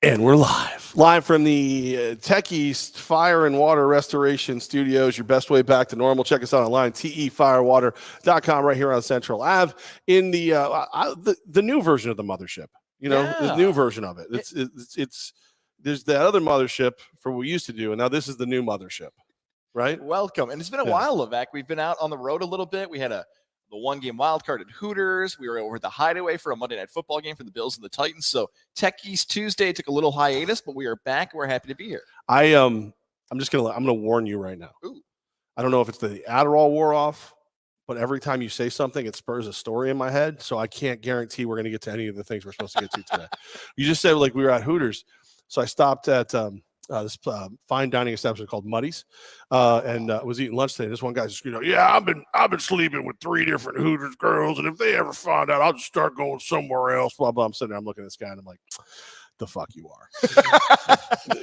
And we're live from the Tech East Fire and Water Restoration Studios. Your best way back to normal. Check us out online, tefirewater.com, right here on Central Ave. In the new version of the mothership, the new version of it. It's there's that other mothership for what we used to do, and now this is the new mothership, right? Welcome, and it's been a while, Levack. We've been out on the road a little bit. We had the one-game wild card at Hooters. We were over at the Hideaway for a Monday Night Football game for the Bills and the Titans. So Tech East Tuesday took a little hiatus, but we are back. We're happy to be here. I'm gonna warn you right now. Ooh. I don't know if it's the Adderall wore off, but every time you say something, it spurs a story in my head. So I can't guarantee we're gonna get to any of the things we're supposed to get to today. You just said like we were at Hooters, so I stopped at this fine dining establishment called Muddy's, and was eating lunch today. This one guy just, I've been sleeping with 3 different Hooters girls, and if they ever find out, I'll just start going somewhere else. Blah blah. I'm sitting there, I'm looking at this guy, and I'm like, the fuck you are.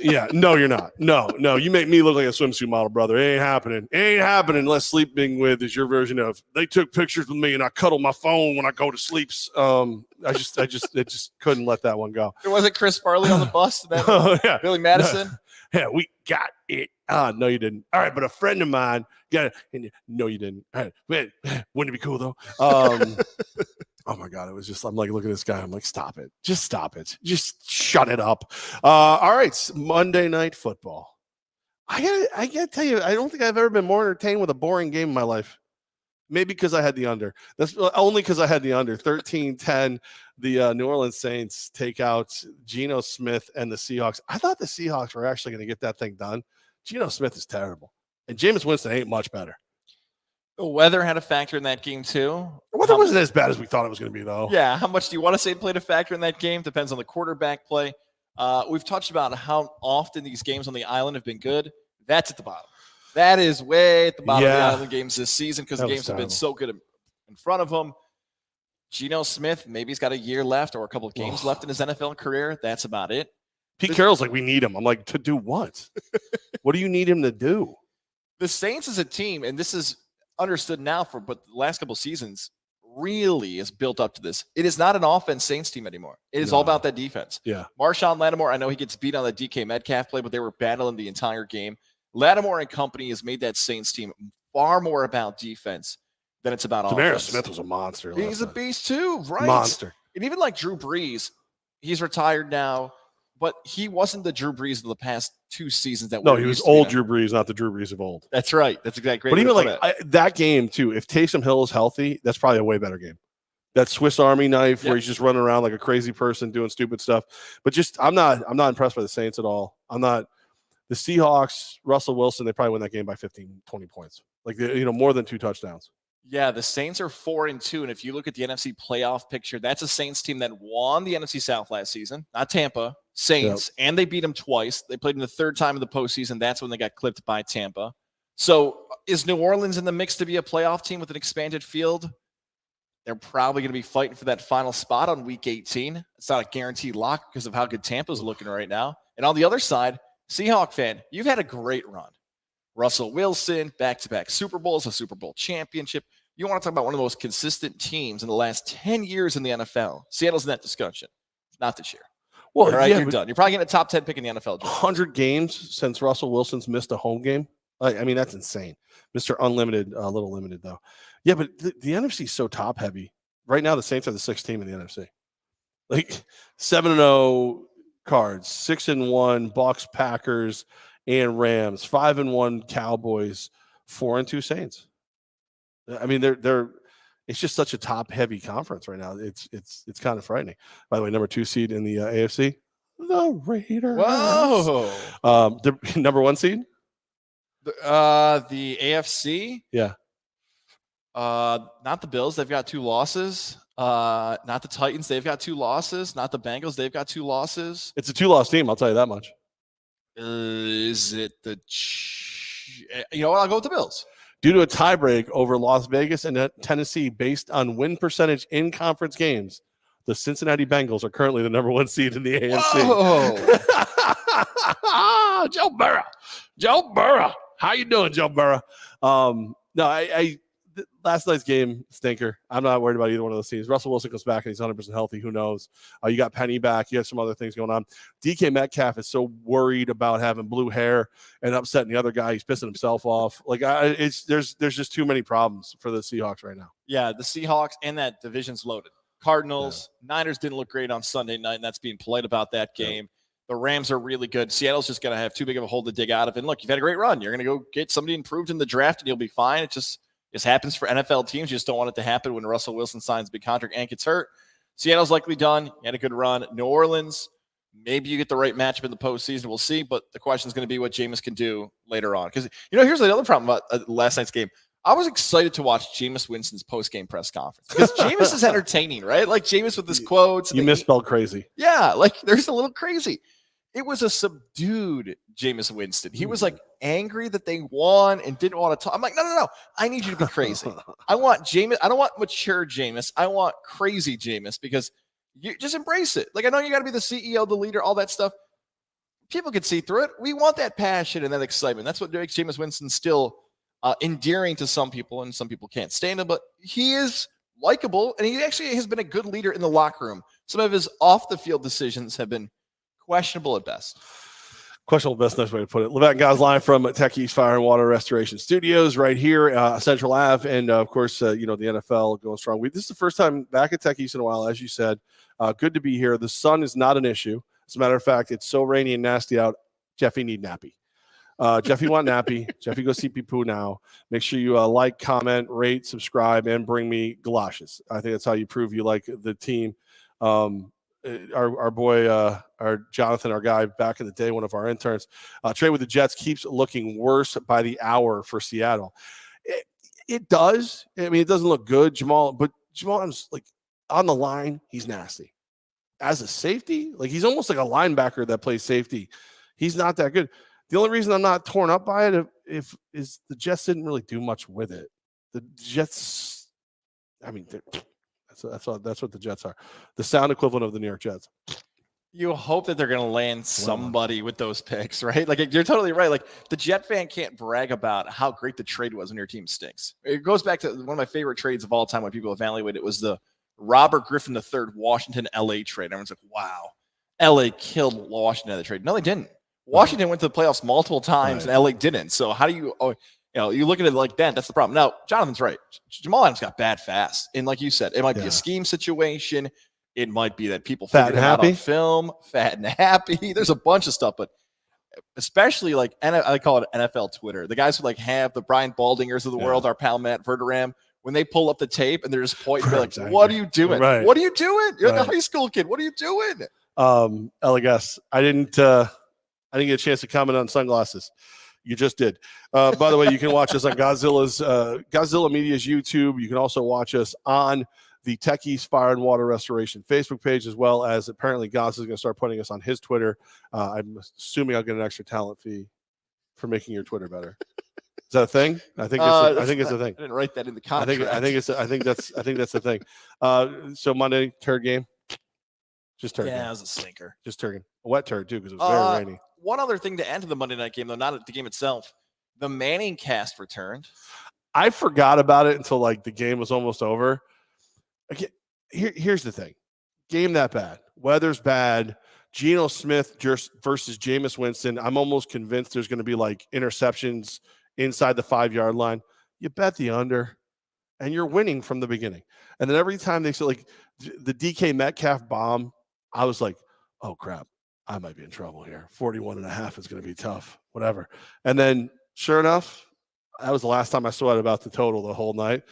Yeah, no, you're not. No, you make me look like a swimsuit model, brother. It ain't happening. It ain't happening unless sleeping with is your version of they took pictures with me and I cuddle my phone when I go to sleep. I just couldn't let that one go. Was it Chris Farley on the bus? Yeah. Billy Madison? Yeah, we got it. No, you didn't. All right, but a friend of mine got it. And no, you didn't. All right, man, wouldn't it be cool though? Oh my God, it was just, I'm like, look at this guy. I'm like, stop it. Just stop it. Just shut it up. All right, Monday Night Football. I gotta tell you, I don't think I've ever been more entertained with a boring game in my life. Maybe because I had the under. That's only because I had the under. 13-10, the New Orleans Saints take out Geno Smith and the Seahawks. I thought the Seahawks were actually going to get that thing done. Geno Smith is terrible. And Jameis Winston ain't much better. The weather had a factor in that game, too. The weather wasn't as bad as we thought it was going to be, though. Yeah, how much do you want to say played a factor in that game? Depends on the quarterback play. We've touched about how often these games on the island have been good. That's at the bottom. That is way at the bottom of the island games this season because the games have been so good in front of them. Geno Smith, maybe he's got a year left or a couple of games left in his NFL career. That's about it. Pete Carroll's like, we need him. I'm like, to do what? What do you need him to do? The Saints as a team, and this is understood now but the last couple of seasons really is built up to this. It is not an offense Saints team anymore. It is all about that defense. Yeah. Marshawn Lattimore, I know he gets beat on the DK Metcalf play, but they were battling the entire game. Lattimore and company has made that Saints team far more about defense than it's about offense. Smith was a monster. He's a beast too, right? Monster. And even like Drew Brees, he's retired now, but he wasn't the Drew Brees of the past 2 seasons. He was old Drew Brees, not the Drew Brees of old. That's right. That's exactly. But even that game too, if Taysom Hill is healthy, that's probably a way better game. That Swiss Army knife where he's just running around like a crazy person doing stupid stuff. But I'm not impressed by the Saints at all. I'm not. The Seahawks, Russell Wilson, they probably win that game by 15, 20 points. Like, more than 2 touchdowns. Yeah, the Saints are 4-2. And if you look at the NFC playoff picture, that's a Saints team that won the NFC South last season. Not Tampa, Saints. Yep. And they beat them twice. They played them the 3rd time in the postseason. That's when they got clipped by Tampa. So is New Orleans in the mix to be a playoff team with an expanded field? They're probably going to be fighting for that final spot on week 18. It's not a guaranteed lock because of how good Tampa's looking right now. And on the other side, Seahawk fan, you've had a great run. Russell Wilson, back-to-back Super Bowls, a Super Bowl championship. You want to talk about one of the most consistent teams in the last 10 years in the NFL. Seattle's in that discussion. Not this year. Well, all right, you're done. You're probably getting a top 10 pick in the NFL. 100 games since Russell Wilson's missed a home game. I mean, that's insane. Mr. Unlimited, a little limited, though. Yeah, but the NFC is so top-heavy. Right now, the Saints are the 6th team in the NFC. Like, 7-0 Cards, 6-1 Bucks, Packers, and Rams, 5-1 Cowboys, 4-2 Saints. I mean, they're it's just such a top heavy conference right now. It's kind of frightening. By the way, number 2 seed in the AFC, the Raiders. Whoa. The number 1 seed. The AFC. Yeah. Not the Bills. They've got 2 losses. Not the Titans. They've got 2 losses. Not the Bengals. They've got 2 losses. It's a 2-loss team. I'll tell you that much. Is it the? You know what? I'll go with the Bills. Due to a tiebreak over Las Vegas and Tennessee based on win percentage in conference games, the Cincinnati Bengals are currently the number 1 seed in the AFC. Joe Burrow. How you doing, Joe Burrow? No, last night's game, stinker. I'm not worried about either one of those teams. Russell Wilson comes back and he's 100% healthy. Who knows? You got Penny back. You have some other things going on. DK Metcalf is so worried about having blue hair and upsetting the other guy. He's pissing himself off. Like, there's just too many problems for the Seahawks right now. Yeah, the Seahawks and that division's loaded. Cardinals, Niners didn't look great on Sunday night, and that's being polite about that game. Yeah. The Rams are really good. Seattle's just going to have too big of a hole to dig out of. And look, you've had a great run. You're going to go get somebody improved in the draft, and you'll be fine. It just happens for NFL teams. You just don't want it to happen when Russell Wilson signs a big contract and gets hurt. Seattle's likely done. You had a good run. New Orleans, maybe you get the right matchup in the postseason. We'll see. But the question is going to be what Jameis can do later on. Because, here's the other problem about last night's game. I was excited to watch Jameis Winston's post-game press conference because Jameis is entertaining, right? Like Jameis with his quotes. You misspelled crazy. Yeah, like there's a little crazy. It was a subdued Jameis Winston. He was like angry that they won and didn't want to talk. I'm like, no. I need you to be crazy. I want Jameis. I don't want mature Jameis. I want crazy Jameis because you just embrace it. Like, I know you got to be the CEO, the leader, all that stuff. People can see through it. We want that passion and that excitement. That's what makes Jameis Winston still endearing to some people, and some people can't stand him, but he is likable, and he actually has been a good leader in the locker room. Some of his off-the-field decisions have been questionable at best. Questionable best, nice way to put it. Levack and Goz live from Tech East Fire and Water Restoration Studios right here, Central Ave, and of course, the NFL going strong. This is the first time back at Tech East in a while, as you said. Good to be here. The sun is not an issue. As a matter of fact, it's so rainy and nasty out, Jeffy need nappy. Jeffy want nappy. Jeffy go see poo now. Make sure you like, comment, rate, subscribe, and bring me galoshes. I think that's how you prove you like the team. Our boy, our Jonathan, our guy back in the day, one of our interns, trade with the Jets keeps looking worse by the hour for Seattle. It does. I mean, it doesn't look good, Jamal, but Jamal's like on the line. He's nasty. As a safety, like he's almost like a linebacker that plays safety. He's not that good. The only reason I'm not torn up by it is the Jets didn't really do much with it. The Jets, I mean, that's what the Jets are. The sound equivalent of the New York Jets. You hope that they're going to land somebody with those picks, right? Like, you're totally right. Like, the Jet fan can't brag about how great the trade was when your team stinks. It goes back to one of my favorite trades of all time when people evaluate it was the Robert Griffin III Washington LA trade. Everyone's like, wow, LA killed Washington in the trade. No, they didn't. Washington went to the playoffs multiple times, and LA didn't. So how do you, you look at it like that, that's the problem. Now, Jonathan's right. Jamal Adams got bad fast. And like you said, it might be a scheme situation. It might be that people figured it out on film, fat and happy. There's a bunch of stuff, but especially like, I call it NFL Twitter. The guys who like have the Brian Baldingers of the world, our pal Matt Verderam, when they pull up the tape and they're just pointing, like, what are you doing? Right. What are you doing? You're like a high school kid. What are you doing? LAGS, I didn't get a chance to comment on sunglasses. You just did. By the way, you can watch us on Godzilla Media's YouTube. You can also watch us on the Tech East Fire and Water Restoration Facebook page, as well as apparently Goz is going to start putting us on his Twitter. I'm assuming I'll get an extra talent fee for making your Twitter better. Is that a thing? I think it's a thing. I didn't write that in the contract. I think that's the thing. So Monday, turd game. Just turd. Yeah, it was a stinker. Just turd. A wet turd too, because it was very rainy. One other thing to add to the Monday night game, though, not at the game itself, the Manning cast returned. I forgot about it until like the game was almost over. Okay, here's the thing: game that bad, weather's bad. Geno Smith versus Jameis Winston. I'm almost convinced there's going to be like interceptions inside the 5-yard line. You bet the under, and you're winning from the beginning. And then every time they say like the DK Metcalf bomb, I was like, oh crap, I might be in trouble here. 41.5 is going to be tough, whatever. And then sure enough, that was the last time I saw it about the total the whole night.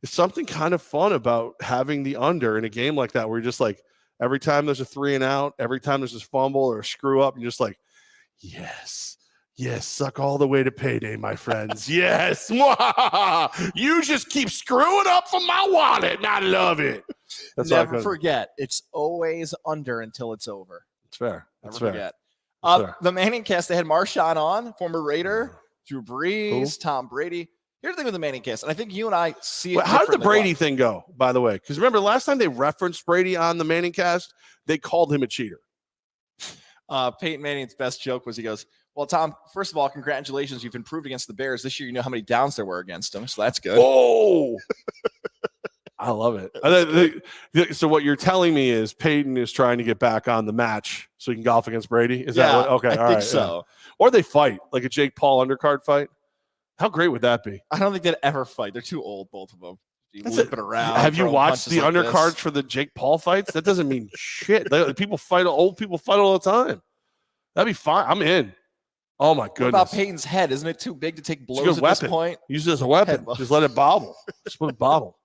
It's something kind of fun about having the under in a game like that, where you're just like, every time there's a 3 and out, every time there's a fumble or a screw up, you're just like, yes, suck all the way to payday, my friends. Yes. You just keep screwing up for my wallet, and I love it. That's Never forget, it's always under until it's over. It's fair. Never forget. The Manning cast, they had Marshawn on, former Raider, Drew Brees, Tom Brady. Here's the thing with the Manning cast, and I think you and I see it. How did the Brady thing go, by the way? Because remember, last time they referenced Brady on the Manning cast, they called him a cheater. Peyton Manning's best joke was he goes, Well, Tom, first of all, congratulations. You've improved against the Bears. This year, you know how many downs there were against them, so that's good. Oh, I love it. So what you're telling me is Peyton is trying to get back on the match so he can golf against Brady? Is that what? Okay, I think so. Yeah. Or they fight, like a Jake Paul undercard fight. How great would that be? I don't think they'd ever fight. They're too old, both of them. Looping around. Have you watched the like undercards for the Jake Paul fights? That doesn't mean shit. People fight. Old people fight all the time. That'd be fine. I'm in. Oh my goodness. What about Peyton's head? Isn't it too big to take blows at this point? Use it as a weapon. Just let it bobble. Just let it bobble.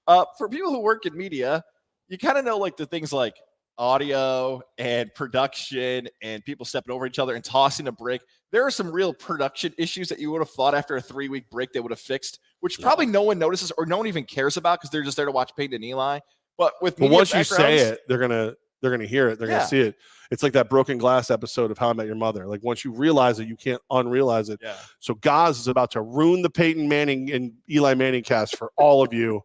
For people who work in media, you kind of know like the things like audio and production and people stepping over each other and tossing a brick. There are some real production issues that you would have thought after a 3-week break they would have fixed, which probably no one notices or no one even cares about because they're just there to watch Peyton and Eli. But once you say it, they're gonna hear it. They're gonna see it. It's like that broken glass episode of How I Met Your Mother. Like once you realize it, you can't unrealize it. Yeah. So Goz is about to ruin the Peyton Manning and Eli Manning cast for all of you,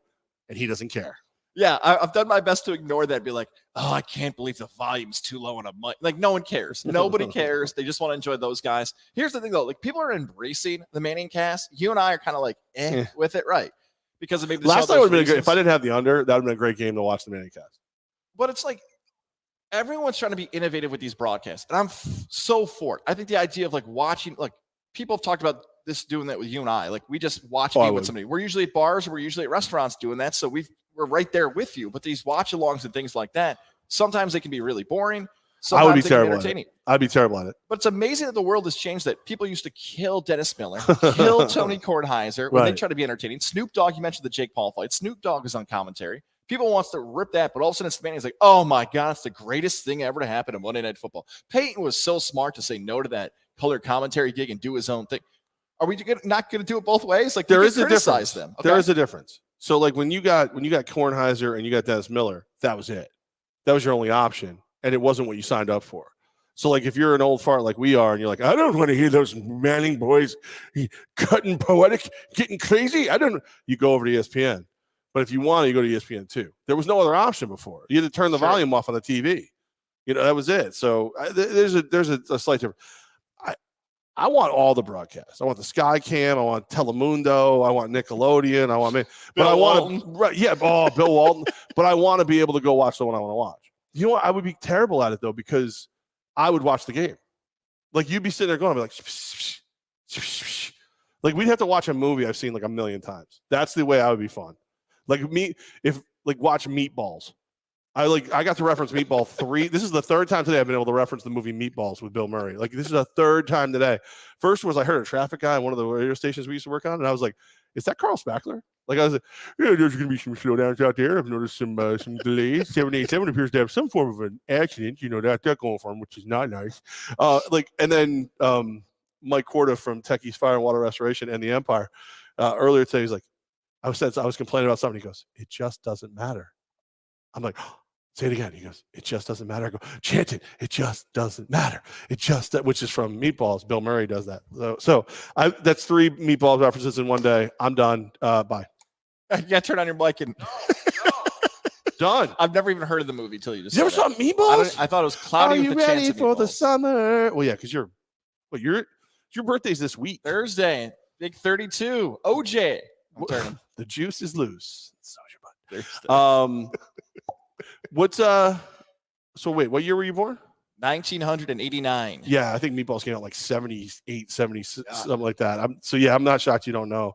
and he doesn't care. Yeah, I've done my best to ignore that. Be like, oh, I can't believe the volume's too low on a mic. Like, no one cares. Nobody cares. They just want to enjoy those guys. Here's the thing, though. Like, people are embracing the Manning cast. You and I are kind of like, with it, right? Because of maybe the last night would have been good. If I didn't have the under, that would have been a great game to watch the Manning cast. But it's like everyone's trying to be innovative with these broadcasts, and I'm so for it. I think the idea of like watching, like people have talked about this, doing that with you and I. Like, we just watch a game with somebody. We're usually at bars or we're usually at restaurants doing that, so we're right there with you. But these watch-alongs and things like that, sometimes they can be really boring. Sometimes I would be they terrible can be entertaining. I'd be terrible at it. But it's amazing that the world has changed. That people used to kill Dennis Miller, kill Tony Kornheiser when they try to be entertaining. Snoop Dogg, you mentioned the Jake Paul fight. Snoop Dogg is on commentary. People wants to rip that, but all of a sudden it's Manning. It's like, oh my God, it's the greatest thing ever to happen in Monday Night Football. Peyton was so smart to say no to that color commentary gig and do his own thing. Are we not going to do it both ways? Like, there is a difference. Them. Okay. There is a difference. So like when you got Kornheiser and you got Dennis Miller, that was it. That was your only option, and it wasn't what you signed up for. So like if you're an old fart like we are, and you're like, I don't want to hear those Manning boys cutting poetic, getting crazy. You go over to ESPN. But if you want, you go to ESPN too. There was no other option before. You had to turn the volume off on the TV. That was it. So there's a slight difference. I want all the broadcasts. I want the Sky Cam. I want Telemundo. I want Nickelodeon. I want me. But I want to, Bill Walton. But I want to be able to go watch the one I want to watch. You know what? I would be terrible at it though, because I would watch the game. Like you'd be sitting there going, I'd be like we'd have to watch a movie I've seen like a million times. That's the way I would be fun. Like watch Meatballs. I got to reference Meatball 3. This is the third time today I've been able to reference the movie Meatballs with Bill Murray. Like this is the third time today. First was I heard a traffic guy on one of the radio stations we used to work on, and I was like, "Is that Carl Spackler?" Like I was like, "Yeah, there's going to be some slowdowns out there. I've noticed some delays. 787 appears to have some form of an accident. That going for him, which is not nice." And then Mike Corda from Techie's Fire and Water Restoration and the Empire earlier today, he's like, I was complaining about something. He goes, "It just doesn't matter." I'm like, say it again. He goes, "It just doesn't matter." I go, chant it. It just doesn't matter. Which is from Meatballs. Bill Murray does that. So that's 3 Meatballs references in one day. I'm done. Bye. Yeah, turn on your mic and done. I've never even heard of the movie till you just. You ever saw Meatballs? I thought it was cloudy. Are you with a ready chance for of the summer? Well, yeah, because your birthday's this week. Thursday, big 32. OJ. The juice is loose. So your butt. What's so wait, what year were you born? 1989. Yeah, I think Meatballs came out like 78, 76, something like that. I'm not shocked you don't know.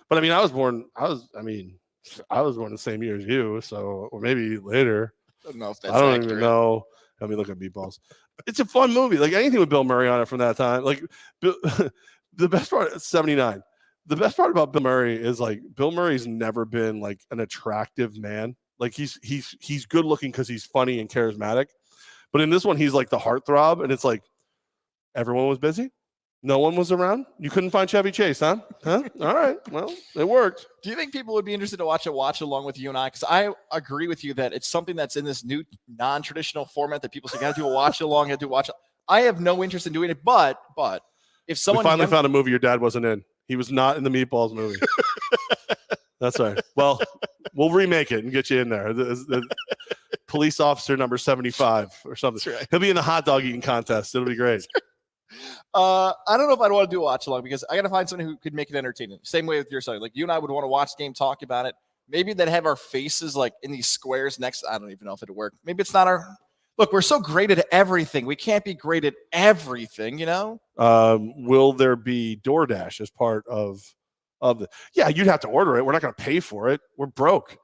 But I mean, I was born the same year as you, so or maybe later. I don't know if that's I don't accurate. even know. Let me look at Meatballs. It's a fun movie. Like anything with Bill Murray on it from that time. Like the best part 79. The best part about Bill Murray is like Bill Murray's never been like an attractive man. Like he's good looking because he's funny and charismatic. But in this one, he's like the heartthrob, and it's like everyone was busy. No one was around. You couldn't find Chevy Chase, huh? All right. Well, it worked. Do you think people would be interested to watch along with you and I? Because I agree with you that it's something that's in this new non-traditional format that people say, got to do a watch along, got to do watch. I have no interest in doing it, but if someone finally found a movie your dad wasn't in, he was not in the Meatballs movie. That's right. Well, we'll remake it and get you in there. The police officer number 75 or something. That's right. He'll be in the hot dog eating contest. It'll be great. I don't know if I'd want to do a watch along because I got to find someone who could make it entertaining. Same way with your son. Like you and I would want to watch the game, talk about it. Maybe they'd have our faces like in these squares next. I don't even know if it'd work. Maybe it's not our. Look, we're so great at everything. We can't be great at everything, you know? Will there be DoorDash as part of the? Yeah, you'd have to order it. We're not going to pay for it. We're broke.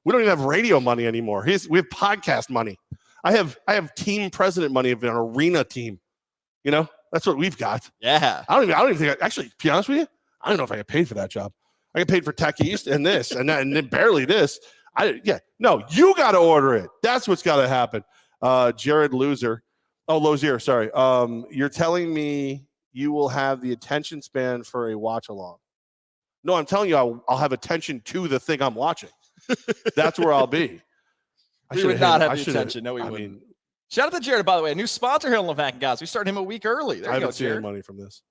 We don't even have radio money anymore. We have podcast money. I have team president money of an arena team. You know, that's what we've got. Yeah. I don't even think. Actually, to be honest with you, I don't know if I get paid for that job. I get paid for Tech East and this and that, and then barely this. No, you got to order it. That's what's got to happen. Jared Lozier, sorry. You're telling me you will have the attention span for a watch along. No, I'm telling you, I'll have attention to the thing I'm watching. That's where I'll be. We would not have the attention. No, we wouldn't. Shout out to Jared, by the way, a new sponsor here on Levack and Goz. We started him a week early. There I you go, haven't seen any Jared. money from this.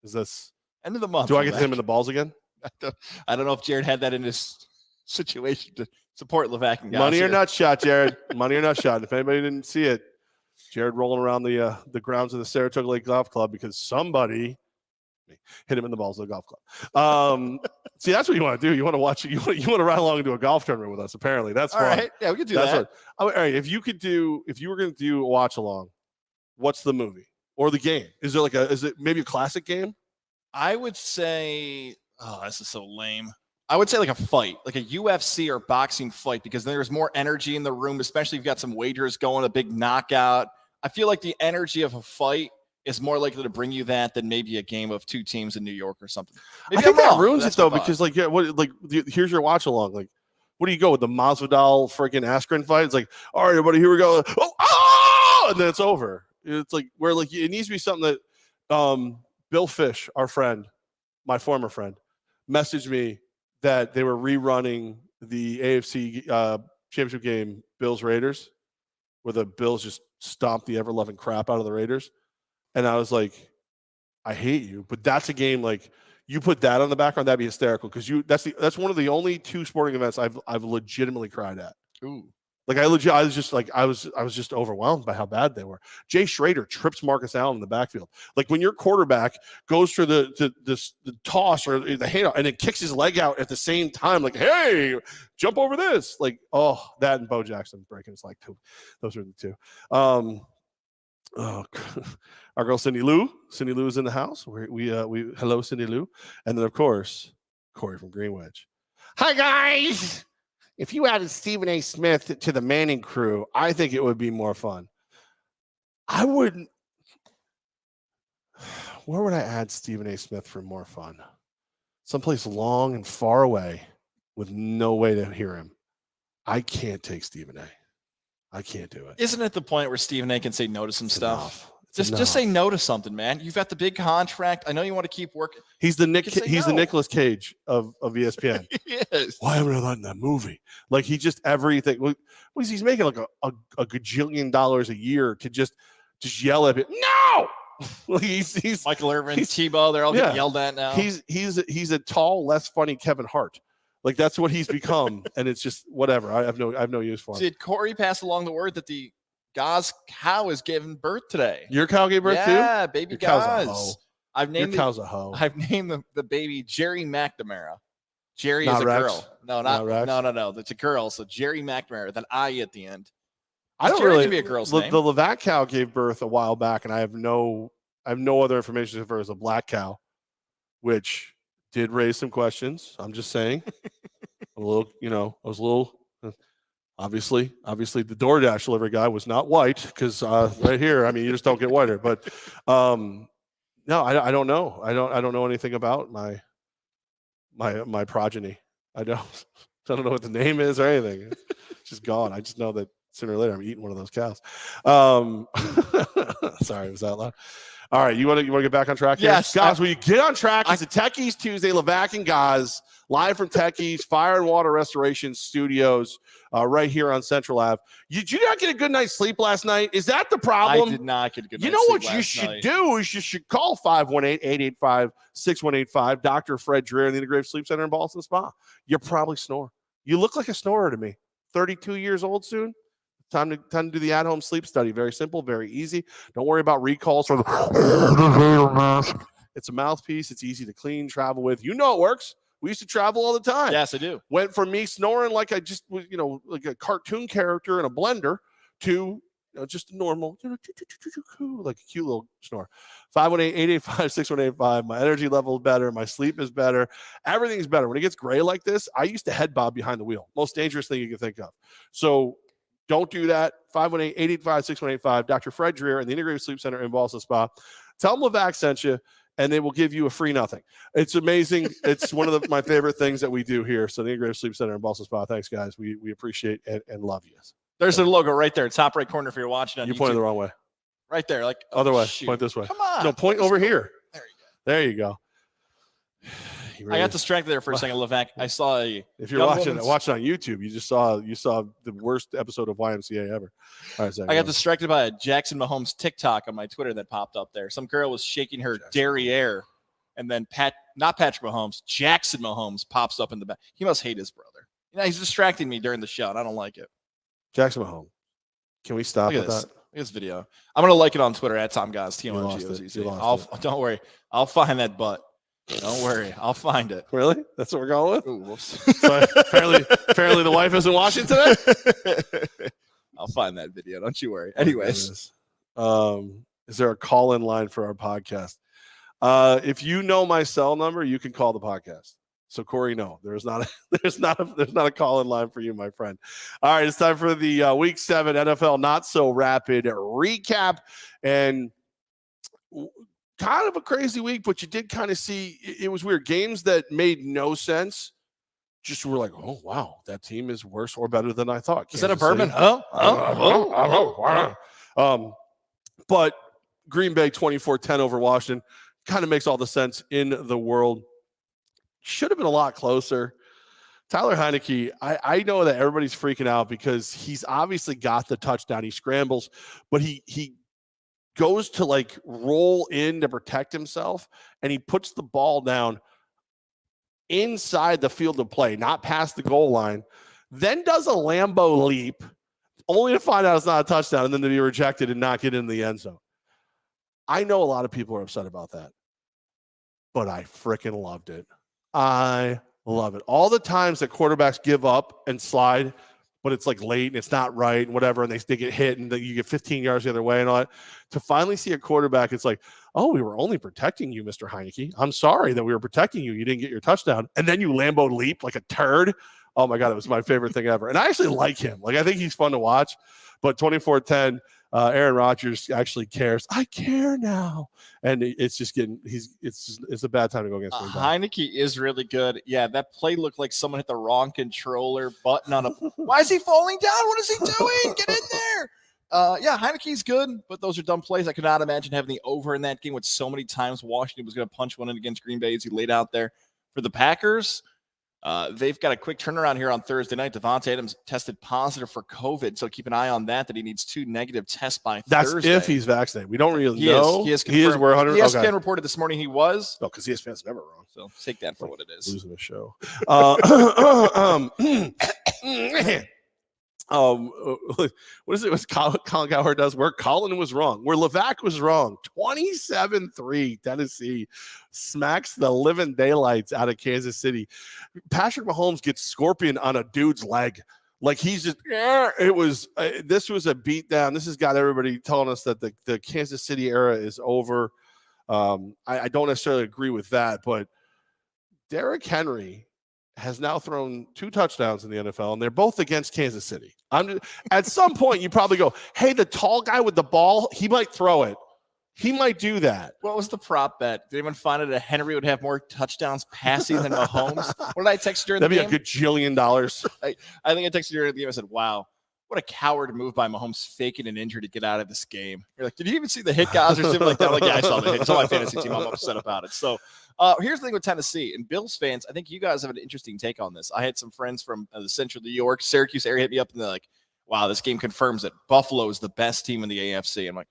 Is this end of the month? Do I get to him in the balls again? I don't know if Jared had that in his situation to support Levack and Goz. Money or nut shot, Jared. Money or nut shot. If anybody didn't see it, Jared rolling around the grounds of the Saratoga Lake Golf Club because somebody hit him in the balls of the golf club. See, that's what you want to do. You want to watch it. You want to ride along and do a golf tournament with us. Apparently, that's all fun. right. Yeah, we could do that. All right. If you were going to do a watch along, what's the movie or the game? Is it maybe a classic game? I would say, oh, this is so lame. I would say like a fight, like a UFC or boxing fight, because there's more energy in the room, especially if you've got some wagers going, a big knockout. I feel like the energy of a fight is more likely to bring you that than maybe a game of two teams in New York or something. Maybe I think that ruins it though, because here's your watch along. Like, what do you go with the Masvidal freaking Askren fight? It's like, all right, everybody, here we go. Oh, and then it's over. It's like where like it needs to be something that Bill Fish, our friend, my former friend, messaged me that they were rerunning the AFC championship game, Bills Raiders, where the Bills just stomped the ever-loving crap out of the Raiders. And I was like, I hate you, but that's a game like you put that on the background, that'd be hysterical because that's one of the only two sporting events I've legitimately cried at. Ooh. Like I was just overwhelmed by how bad they were. Jay Schrader trips Marcus Allen in the backfield. Like when your quarterback goes for the toss or the handoff and then kicks his leg out at the same time, like, hey, jump over this. Like, oh, that and Bo Jackson breaking his leg too. Those are the two. Our girl Cindy Lou is in the house. We hello Cindy Lou, and then of course Corey from Greenwich. Hi guys. If you added Stephen A. Smith to the Manning crew, I think it would be more fun. I wouldn't. Where would I add Stephen A. Smith for more fun? Someplace long and far away with no way to hear him. I can't take Stephen A. I can't do it. Isn't it the point where Stephen A. can say no to some stuff? Enough. Just say no to something, man. You've got the big contract. I know you want to keep working. He's the Nicolas Cage of ESPN. Yes. Why haven't I done that movie? Like he just everything. He's making like a gajillion dollars a year to just yell at it. No. Like he's Michael Irvin, Tebow. They're all getting yelled at now. He's a tall, less funny Kevin Hart. Like that's what he's become, and it's just whatever. I have no use for him. Did Corey pass along the word that the Goz cow is giving birth today? Your cow gave birth too? Yeah, baby Your cow's Goz. I've named cow's a hoe. I've named the baby Jerry McNamara. Jerry not is a Rex. girl. No, not Rex. No. That's a girl. So Jerry McNamara. That I at the end. I don't Jerry really. Can be a girl's the name. Levack cow gave birth a while back, and I have no other information if it was a black cow, which did raise some questions. I'm just saying. I was a little. Obviously, the DoorDash delivery guy was not white because right here, I mean, you just don't get whiter. But no, I don't know. I don't know anything about my progeny. I don't know what the name is or anything. It's just gone. I just know that sooner or later I'm eating one of those cows. Sorry, was that loud? All right, you want to get back on track here? Yes. Guys, will you get on track? It's a Techies Tuesday, Levack and Goz, live from Techies Fire and Water Restoration Studios right here on Central Ave. Did you not get a good night's sleep last night? Is that the problem? I did not get a good night's sleep. You know what you should do is you should call 518-885-6185, Dr. Fred Dreer in the Integrative Sleep Center in Boston Spa. You probably snore. You look like a snorer to me. 32 years old soon. Time to do the at-home sleep study. Very simple, very easy. Don't worry about recalls from It's a mouthpiece. It's easy to clean, travel with. You know it works. We used to travel all the time. Yes, I do. Went from me snoring like I just was, like a cartoon character in a blender to just a normal, like a cute little snore. 518-885-6185. My energy level is better. My sleep is better. Everything's better. When it gets gray like this, I used to head bob behind the wheel. Most dangerous thing you can think of. So don't do that. 518-885-6185. Dr. Fred Dreer and the Integrated Sleep Center in Boston Spa. Tell them Levack sent you, and they will give you a free nothing. It's amazing. It's one of my favorite things that we do here. So the Integrated Sleep Center in Boston Spa. Thanks, guys. We appreciate and love you. There's a logo right there, top right corner if you're watching on YouTube. You pointed the wrong way. Right there, like other way. Shoot. Point this way. Come on. No, point over here. There you go. Really, I got distracted there for a second, Levack. I saw if you're watching on YouTube, you saw the worst episode of YMCA ever. All right, Zach, I got distracted by a Jackson Mahomes TikTok on my Twitter that popped up there. Some girl was shaking her derriere, and then not Patrick Mahomes, Jackson Mahomes pops up in the back. He must hate his brother. He's distracting me during the show, and I don't like it. Jackson Mahomes. Can we stop with that? Look at this video. I'm gonna like it on Twitter at Tom Goz. Don't worry. I'll find that butt. Don't worry. I'll find it. Really? That's what we're going with? Ooh, so apparently the wife isn't watching today. I'll find that video. Don't you worry. Anyways, is there a call-in line for our podcast? If you know my cell number, you can call the podcast. So Corey, no, there's not a call-in line for you, my friend. All right, it's time for the Week 7 NFL Not So Rapid recap, and kind of a crazy week, but you did kind of see it was weird. Games that made no sense. Just were like, oh wow, that team is worse or better than I thought. Is that a bourbon? But Green Bay 24-10 over Washington kind of makes all the sense in the world. Should have been a lot closer. Tyler Heineke, I know that everybody's freaking out because he's obviously got the touchdown. He scrambles, but he goes to like roll in to protect himself, and he puts the ball down inside the field of play, not past the goal line, then does a Lambo leap, only to find out it's not a touchdown and then to be rejected and not get in the end zone. I know a lot of people are upset about that, but I freaking loved it. I love it. All the times that quarterbacks give up and slide, but it's like late and it's not right and whatever, and they get hit and you get 15 yards the other way and all that. To finally see a quarterback, it's like, oh, we were only protecting you, Mr. Heineke. I'm sorry that we were protecting you. You didn't get your touchdown. And then you Lambo leap like a turd. Oh, my God, it was my favorite thing ever. And I actually like him. Like, I think he's fun to watch. But 24-10, Aaron Rodgers actually cares. I care now. And it's just getting it's a bad time to go against Green Bay. Heineke is really good. Yeah, that play looked like someone hit the wrong controller button on a why is he falling down? What is he doing? Get in there. Yeah, Heineke's good, but those are dumb plays. I could not imagine having the over in that game with so many times Washington was going to punch one in against Green Bay as he laid out there. For the Packers, they've got a quick turnaround here on Thursday night. Devontae Adams tested positive for COVID, so keep an eye on that he needs 2 negative tests by Thursday. That's if he's vaccinated. We don't really know. He is confirmed. He is where 100. ESPN reported this morning he was. No, because ESPN's never wrong. So take that for what it is. Losing the show. What is it? What Colin Cowherd does? Where Colin was wrong, where Levack was wrong. 27-3, Tennessee smacks the living daylights out of Kansas City. Patrick Mahomes gets scorpion on a dude's leg. Like he's just, it was, this was a beatdown. This has got everybody telling us that the Kansas City era is over. I don't necessarily agree with that, but Derrick Henry has now thrown 2 touchdowns in the NFL, and they're both against Kansas City. At some point, you probably go, hey, the tall guy with the ball, he might throw it. He might do that. What was the prop bet? Did anyone find it that Henry would have more touchdowns passing than Mahomes? What did I text during the game? That'd be a gajillion dollars. I think I texted during the game. I said, wow, what a coward move by Mahomes faking an injury to get out of this game. You're like, did you even see the hit, guys, or something like that? I'm like, yeah, I saw the hit. It's on my fantasy team. I'm upset about it. So here's the thing with Tennessee. And Bills fans, I think you guys have an interesting take on this. I had some friends from the central New York, Syracuse area hit me up, and they're like, wow, this game confirms that Buffalo is the best team in the AFC. I'm like,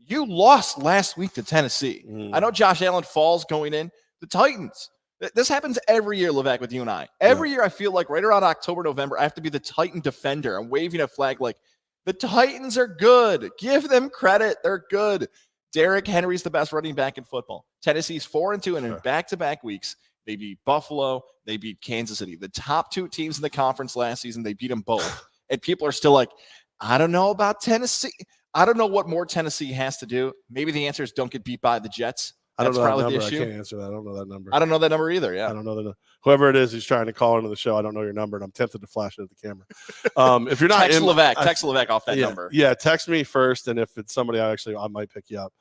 you lost last week to Tennessee. I know Josh Allen falls going in. The Titans. This happens every year, Levack, with you and I. Every year I feel like right around October, November, I have to be the Titan defender. I'm waving a flag like The Titans are good. Give them credit. They're good. Derrick Henry's the best running back in football. Tennessee's 4-2, and in back-to-back weeks, they beat Buffalo. They beat Kansas City. The top 2 teams in the conference last season, they beat them both. And people are still like, I don't know about Tennessee. I don't know what more Tennessee has to do. Maybe the answer is don't get beat by the Jets. That's probably the issue. I can't answer that. I don't know that number. I don't know that number either. Yeah. I don't know that. Whoever it is who's trying to call into the show, I don't know your number, and I'm tempted to flash it at the camera. If you're not text Levack off that number. Yeah, text me first, and if it's somebody I might pick you up.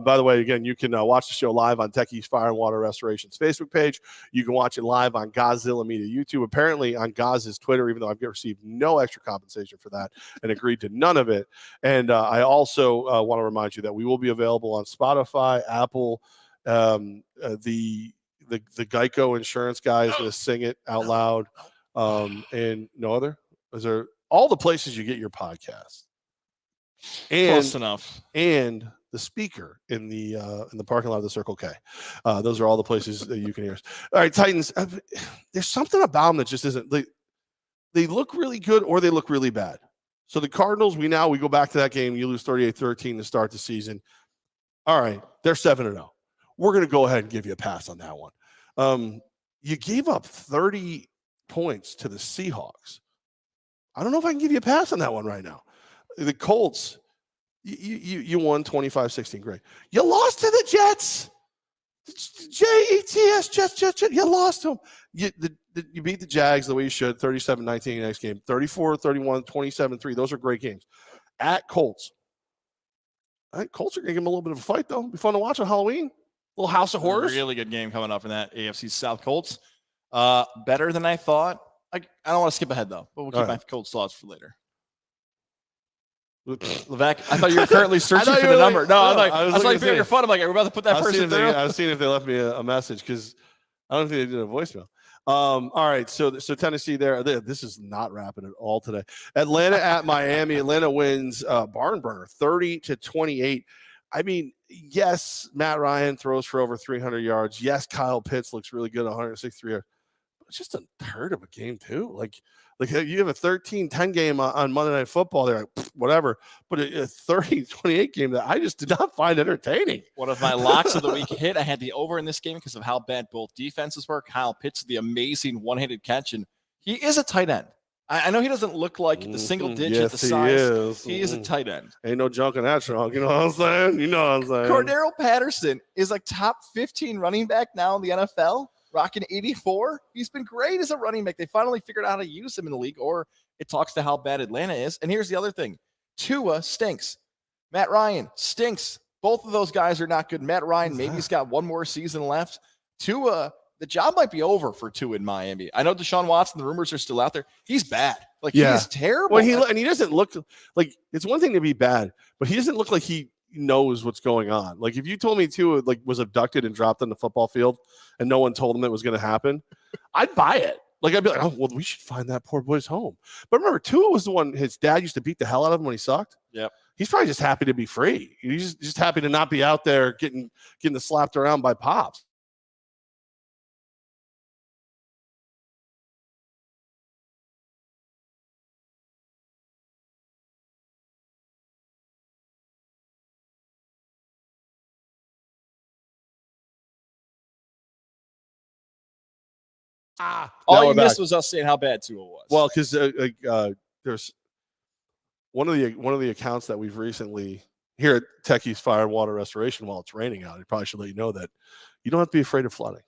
By the way, again, you can watch the show live on Techie's Fire and Water Restoration's Facebook page. You can watch it live on Godzilla Media YouTube. Apparently on Goz's Twitter, even though I've received no extra compensation for that and agreed to none of it. And I also want to remind you that we will be available on Spotify, Apple. The Geico insurance guys to sing it out loud, and no other. Is there all the places you get your podcast? And close enough. And the speaker in the parking lot of the Circle K. Those are all the places that you can hear us. All right, Titans. There's something about them that just isn't. They look really good or they look really bad. So the Cardinals, we go back to that game. You lose 38-13 to start the season. All right, they're 7-0. We're going to go ahead and give you a pass on that one. You gave up 30 points to the Seahawks. I don't know if I can give you a pass on that one right now. The Colts, you won 25-16. Great. You lost to the Jets. Jets, Jets. You lost to them. You beat the Jags the way you should, 37-19 next game. 34-31, 27-3. Those are great games. At Colts. I think Colts are going to give them a little bit of a fight, though. It'll be fun to watch on Halloween. Little House of Horrors. Really good game coming up in that AFC South. Colts. Better than I thought. I don't want to skip ahead, though, but we'll keep my Colts thoughts for later. Levack, I thought you were currently searching for the number. No, I was like, your phone. I'm like, we're about to put that person through. I was seeing if they left me a message because I don't think they did a voicemail. All right, so Tennessee there. This is not rapid at all today. Atlanta at Miami. Atlanta wins barn burner 30-28. I mean, yes, Matt Ryan throws for over 300 yards. Yes, Kyle Pitts looks really good, 163 yards. But it's just a third of a game too. Like you have a 13-10 game on Monday Night Football. They're like, whatever. But a 30-28 game that I just did not find entertaining. One of my locks of the week hit. I had the over in this game because of how bad both defenses were. Kyle Pitts, the amazing one-handed catch, and he is a tight end. I know he doesn't look like the single digit, the size. He is a tight end. Ain't no junk in that trunk. You know what I'm saying? You know what I'm saying? Cordero Patterson is like top 15 running back now in the NFL, rocking 84. He's been great as a running back. They finally figured out how to use him in the league, or it talks to how bad Atlanta is. And here's the other thing. Tua stinks. Matt Ryan stinks. Both of those guys are not good. Matt Ryan, maybe he's got one more season left. Tua, the job might be over for Tua in Miami. I know Deshaun Watson, the rumors are still out there. He's bad. He's terrible. Well, he doesn't look like, it's one thing to be bad, but he doesn't look like he knows what's going on. Like if you told me Tua was abducted and dropped on the football field and no one told him it was going to happen, I'd buy it. Like I'd be like, oh, well, we should find that poor boy's home. But remember, Tua was the one his dad used to beat the hell out of him when he sucked. Yep. He's probably just happy to be free. He's just happy to not be out there getting slapped around by pops. All you missed was us saying how bad Tua was. Well, because there's one of the accounts that we've recently here at Techie's Fire and Water Restoration. While it's raining out, I probably should let you know that you don't have to be afraid of flooding.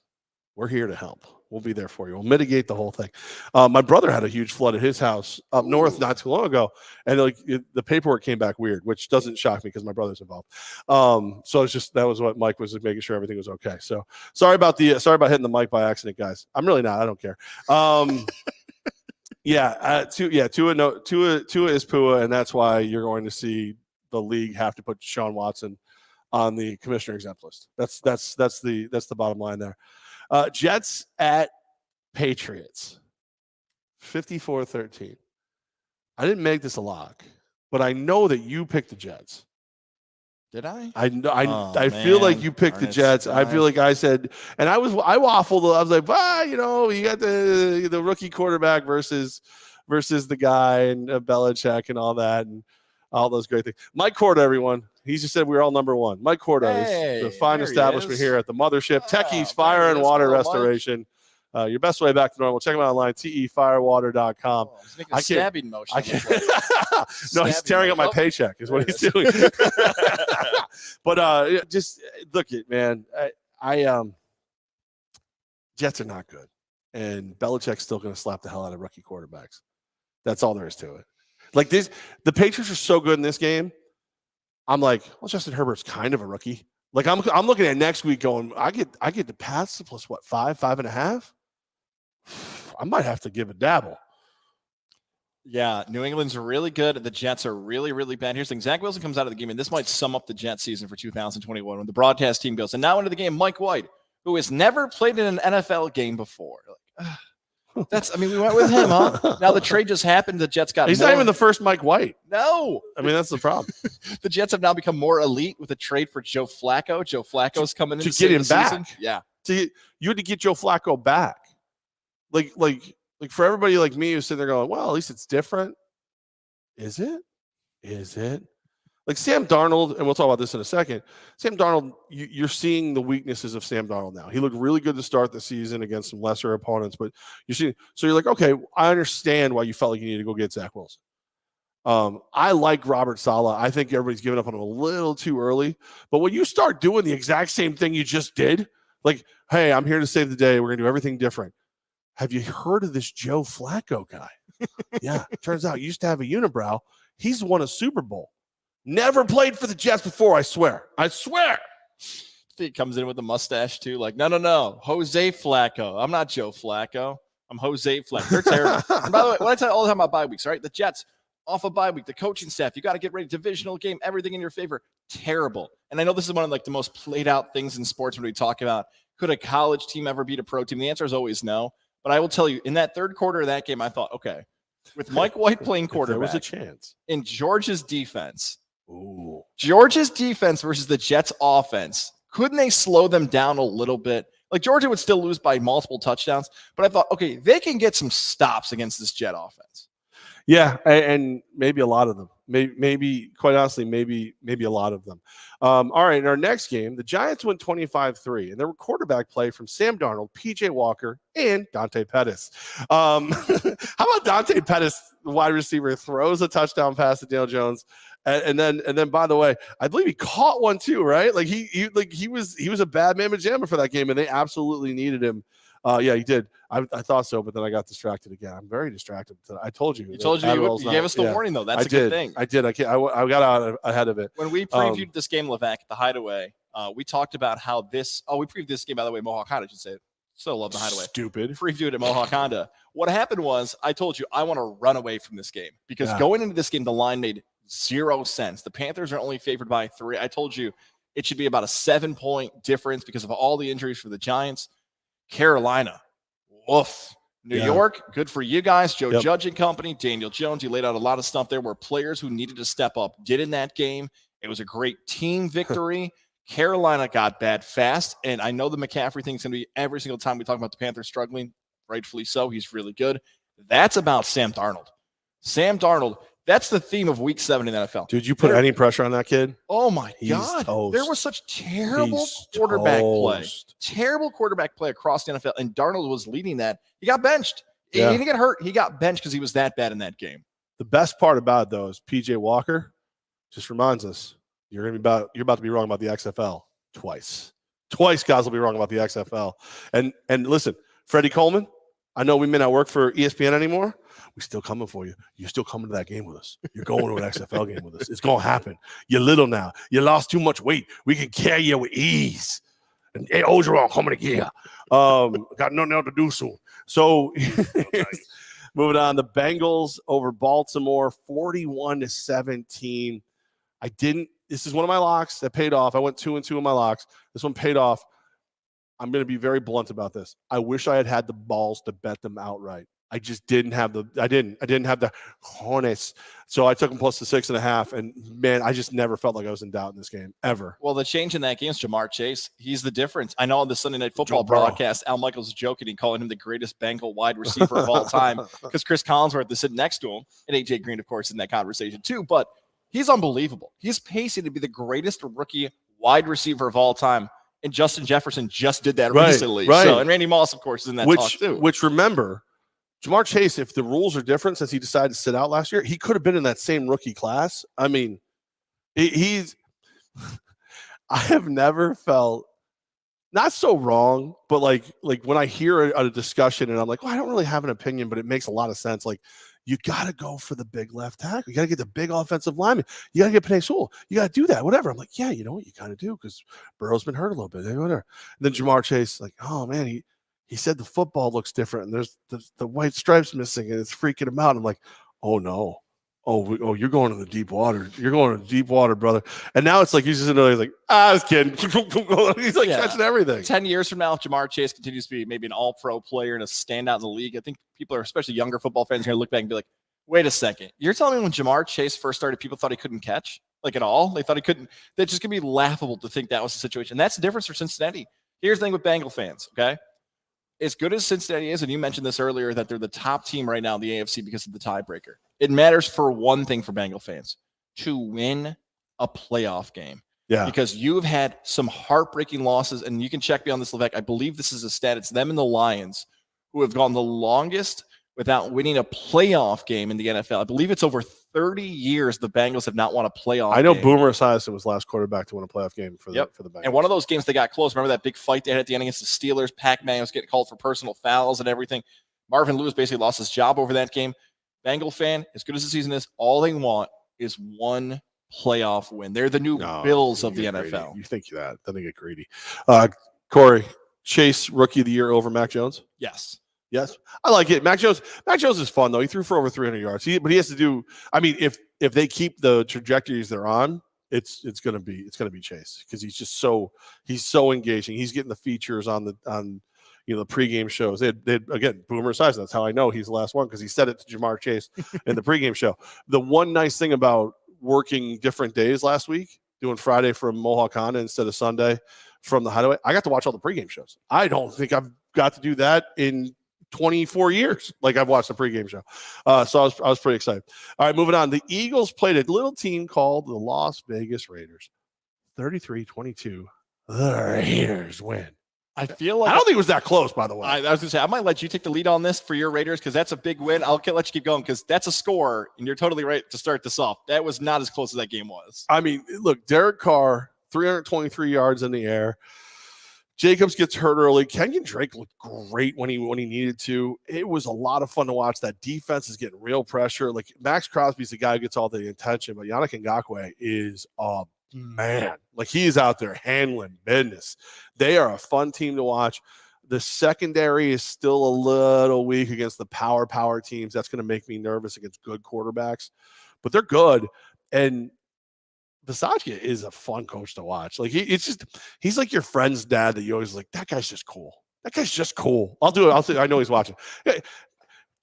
We're here to help. We'll be there for you. We'll mitigate the whole thing. My brother had a huge flood at his house up north not too long ago, and the paperwork came back weird, which doesn't shock me because my brother's involved. So it's just that was what Mike was making sure everything was okay. So sorry about hitting the mic by accident, guys. I'm really not. I don't care. Tua is Pua, and that's why you're going to see the league have to put Deshaun Watson on the commissioner exempt list. That's the bottom line there. Jets at Patriots, 54-13. I didn't make this a lock, but I know that you picked the Jets. Did I? I feel like you picked the Jets. I feel like I said, and I waffled. I was like, you got the rookie quarterback versus versus the guy and Belichick and all that and all those great things. Mike Corda, everyone. He just said we were all number one. Mike Corda is the fine establishment here at the mothership. Techies Fire and Water Restoration. Your best way back to normal. Check them out online, tefirewater.com. Oh, he's making a stabbing motion. I can't. No, he's tearing up my paycheck is what he's doing. But just look it, man. Jets are not good. And Belichick's still going to slap the hell out of rookie quarterbacks. That's all there is to it. Like this, the Patriots are so good in this game. I'm like, well, Justin Herbert's kind of a rookie. Like I'm looking at next week going, I get the Pats plus what, 5.5? I might have to give a dabble. Yeah, New England's really good. The Jets are really, really bad. Here's the thing. Zach Wilson comes out of the game, and this might sum up the Jets season for 2021 when the broadcast team goes. And now into the game, Mike White, who has never played in an NFL game before. We went with him, huh? Now the trade just happened. The Jets got He's not even the first Mike White. No. I mean, that's the problem. The Jets have now become more elite with a trade for Joe Flacco. Joe Flacco's coming in to get him back. Season. Yeah. You had to get Joe Flacco back. Like for everybody like me who's sitting there going, well, at least it's different. Is it? Like Sam Darnold, and we'll talk about this in a second. Sam Darnold, you're seeing the weaknesses of Sam Darnold now. He looked really good to start the season against some lesser opponents, but you're like, okay, I understand why you felt like you needed to go get Zach Wilson. I like Robert Saleh. I think everybody's giving up on him a little too early. But when you start doing the exact same thing you just did, like, hey, I'm here to save the day. We're going to do everything different. Have you heard of this Joe Flacco guy? Yeah, turns out he used to have a unibrow. He's won a Super Bowl. Never played for the Jets before, I swear. He comes in with a mustache, too. Like, no. Jose Flacco. I'm not Joe Flacco. I'm Jose Flacco. They're terrible. And by the way, what I tell you all the time about bye weeks, right? The Jets, off a bye week, the coaching staff, you got to get ready. Divisional game, everything in your favor. Terrible. And I know this is one of the most played out things in sports when we talk about, could a college team ever beat a pro team? The answer is always no. But I will tell you, in that third quarter of that game, I thought, okay, with Mike White playing quarterback, there was a chance. In Georgia's defense, Ooh. Georgia's defense versus the Jets' offense, couldn't they slow them down a little bit? Like Georgia would still lose by multiple touchdowns, but I thought, okay, they can get some stops against this Jet offense. Yeah, and maybe a lot of them. Maybe quite honestly, maybe a lot of them. All right, in our next game, the Giants went 25-3, and there were quarterback play from Sam Darnold, P.J. Walker, and Dante Pettis. How about Dante Pettis, the wide receiver, throws a touchdown pass to Daniel Jones, and then by the way, I believe he caught one too, right? Like he was a bad man jamma for that game, and they absolutely needed him. Yeah, he did. I thought so, but then I got distracted again. I'm very distracted. I told you. You gave us the warning, though. That's a good thing. I did. I got out ahead of it. When we previewed this game, Levack, at the Hideaway, we talked about how this – we previewed this game, by the way, Mohawk Honda, I should say. Still love the Hideaway. Stupid. Previewed at Mohawk Honda. What happened was I told you I want to run away from this game because going into this game, the line made 0 sense. The Panthers are only favored by 3. I told you it should be about a 7-point difference because of all the injuries for the Giants. Carolina, woof. New York, good for you guys. Joe Judge and company, Daniel Jones. You laid out a lot of stuff there where players who needed to step up did in that game. It was a great team victory. Carolina got bad fast, and I know the McCaffrey thing is going to be every single time we talk about the Panthers struggling. Rightfully so. He's really good. That's about Sam Darnold. Sam Darnold, that's the theme of Week 7 in the NFL. Did you put any pressure on that kid? Oh, my God. Toast. There was such terrible quarterback play. Terrible quarterback play across the NFL, and Darnold was leading that. He got benched. He didn't get hurt. He got benched because he was that bad in that game. The best part about it, though, is P.J. Walker just reminds us you're about to be wrong about the XFL twice. Twice, guys will be wrong about the XFL. And listen, Freddie Coleman, I know we may not work for ESPN anymore. We're still coming for you. You're still coming to that game with us. You're going to an XFL game with us. It's going to happen. You're little now. You lost too much weight. We can carry you with ease. And hey, Ogeron coming again. Got nothing else to do soon. So moving on, the Bengals over Baltimore, 41-17. This is one of my locks that paid off. I went 2-2 in my locks. This one paid off. I'm going to be very blunt about this. I wish I had the balls to bet them outright. I just didn't have I didn't have the cojones. So I took him plus the 6.5. And man, I just never felt like I was in doubt in this game ever. Well, the change in that game is Jamar Chase. He's the difference. I know on the Sunday Night Football Bro. broadcast, Al Michaels is joking and calling him the greatest Bengal wide receiver of all time because Chris Collinsworth is sitting next to him. And AJ Green, of course, in that conversation too. But he's unbelievable. He's pacing to be the greatest rookie wide receiver of all time. And Justin Jefferson just did that recently. Right. So, and Randy Moss, of course, is in that talk too. Which remember, Jamar Chase, if the rules are different since he decided to sit out last year, he could have been in that same rookie class. I mean, he's I have never felt not so wrong, but like when I hear a discussion and I'm like, well, I don't really have an opinion, but it makes a lot of sense. Like, you got to go for the big left tackle. You got to get the big offensive lineman. You got to get Penei Sewell. You got to do that, whatever. I'm like, yeah, you know what you kind of do because Burrow's been hurt a little bit. Whatever. And then Jamar Chase, like, oh man, he said the football looks different and there's the white stripes missing and it's freaking him out. I'm like, oh no. Oh, you're going to the deep water. You're going to the deep water, brother. And now it's like he's just in there, he's like, I was kidding. He's like catching everything. 10 years from now, if Jamar Chase continues to be maybe an all-pro player and a standout in the league, I think people are, especially younger football fans, are going to look back and be like, wait a second. You're telling me when Jamar Chase first started, people thought he couldn't catch? Like at all? They thought he couldn't. That's just going to be laughable to think that was the situation. That's the difference for Cincinnati. Here's the thing with Bengal fans, okay? As good as Cincinnati is, and you mentioned this earlier, that they're the top team right now in the AFC because of the tiebreaker. It matters for one thing for Bengal fans, to win a playoff game. Yeah. Because you've had some heartbreaking losses, and you can check me on this, Levack. I believe this is a stat. It's them and the Lions who have gone the longest without winning a playoff game in the NFL. I believe it's over 30 years the Bengals have not won a playoff I know game. Boomer Esiason was last quarterback to win a playoff game for the Bengals. And one of those games they got close. Remember that big fight they had at the end against the Steelers? Pac-Man was getting called for personal fouls and everything. Marvin Lewis basically lost his job over that game. Bengal fan, as good as the season is, all they want is one playoff win. They're the new Bills of the NFL. Greedy. You think that? Then they get greedy. Corey, Chase, rookie of the year over Mac Jones? Yes, I like it. Mac Jones is fun though. He threw for over 300 yards. But he has to do. I mean, if they keep the trajectories they're on, it's gonna be Chase because he's so engaging. He's getting the features on the pregame shows. They had again Boomer Esiason. That's how I know he's the last one because he said it to Jamar Chase in the pregame show. The one nice thing about working different days last week, doing Friday from Mohawk Honda instead of Sunday from the Hideaway, I got to watch all the pregame shows. I don't think I've got to do that in 24 years. Like I've watched the pregame show. So I was pretty excited. All right, moving on. The Eagles played a little team called the Las Vegas Raiders. 33-22. The Raiders win. I feel like I don't think it was that close, by the way. I was going to say, I might let you take the lead on this for your Raiders because that's a big win. I'll let you keep going because that's a score, and you're totally right to start this off. That was not as close as that game was. I mean, look, Derek Carr, 323 yards in the air. Jacobs gets hurt early. Kenyon Drake looked great when he needed to. It was a lot of fun to watch. That defense is getting real pressure. Like Max Crosby's the guy who gets all the attention, but Yannick Ngakoue is a man. Like he's out there handling business. They are a fun team to watch. The secondary is still a little weak against the power teams. That's going to make me nervous against good quarterbacks, but they're good. And Bisaccia is a fun coach to watch. Like he's like your friend's dad that you always like, that guy's just cool. That guy's just cool. I'll do it. I know he's watching.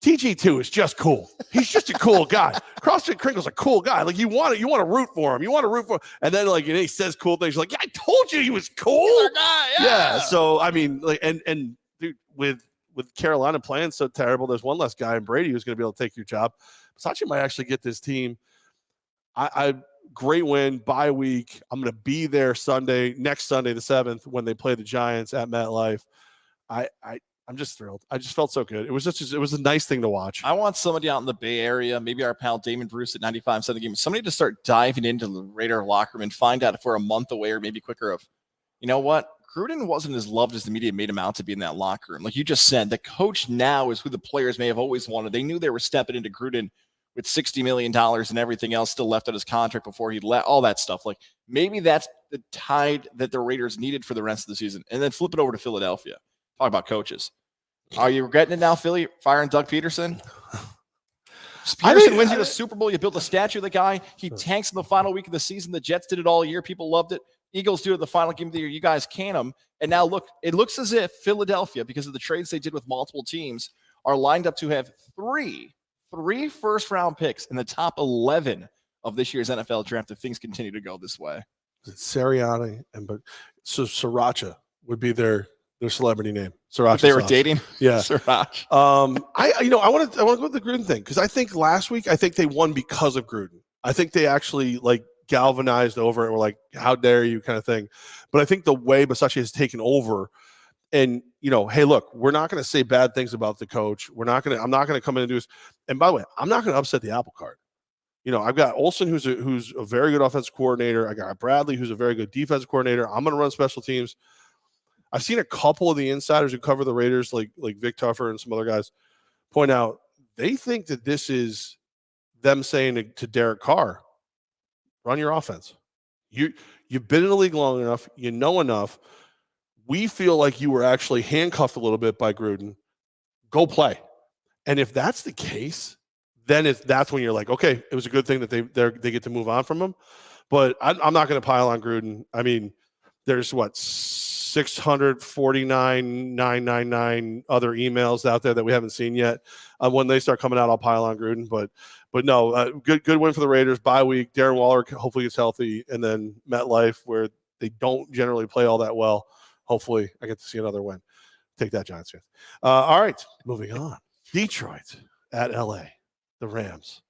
TG2 is just cool. He's just a cool guy. CrossFit Kringle's a cool guy. Like you want to root for him. And then like he says cool things. You're like, yeah, I told you he was cool. Yeah. So I mean, like and dude, with Carolina playing so terrible, there's one less guy in Brady who's going to be able to take your job. Bisaccia might actually get this team. I great win, bye week. I'm going to be there next Sunday, the 7th, when they play the Giants at MetLife. I'm just thrilled. I just felt so good. It was it was a nice thing to watch. I want somebody out in the Bay Area, maybe our pal Damon Bruce at 95 the game, somebody to start diving into the Raider locker room and find out if we're a month away or maybe quicker of, you know what? Gruden wasn't as loved as the media made him out to be in that locker room. Like you just said, the coach now is who the players may have always wanted. They knew they were stepping into Gruden with $60 million and everything else still left on his contract before he left, all that stuff. Like maybe that's the tide that the Raiders needed for the rest of the season. And then flip it over to Philadelphia. Talk about coaches. Are you regretting it now, Philly, firing Doug Peterson? Peterson wins you the Super Bowl. You build a statue of the guy. He tanks in the final week of the season. The Jets did it all year. People loved it. Eagles do it the final game of the year. You guys can him. And now look, it looks as if Philadelphia, because of the trades they did with multiple teams, are lined up to have three first-round picks in the top 11 of this year's NFL draft if things continue to go this way. Sirianni so Sriracha would be their celebrity name. Sriracha. They were dating. Yeah. Sriracha. I want to go with the Gruden thing because I think last week they won because of Gruden. I think they actually like galvanized over it. We're like, how dare you kind of thing. But I think the way Bisaccia has taken over, and hey, look, we're not going to say bad things about the coach. I'm not going to come in and do this. And by the way, I'm not going to upset the apple cart. I've got Olsen, who's a very good offensive coordinator. I got Bradley, who's a very good defensive coordinator. I'm going to run special teams. I've seen a couple of the insiders who cover the Raiders, like Vic Tuffer and some other guys, point out they think that this is them saying to Derek Carr, run your offense. You've been in the league long enough. You know enough. We feel like you were actually handcuffed a little bit by Gruden. Go play. And if that's the case, then that's when you're like, okay, it was a good thing that they get to move on from him. But I'm not going to pile on Gruden. I mean, there's 649,999 other emails out there that we haven't seen yet. When they start coming out, I'll pile on Gruden. But no, good win for the Raiders. Bye week. Darren Waller hopefully gets healthy, and then MetLife, where they don't generally play all that well. Hopefully, I get to see another win. Take that, Giants fans. All right, moving on. Detroit at LA. The Rams.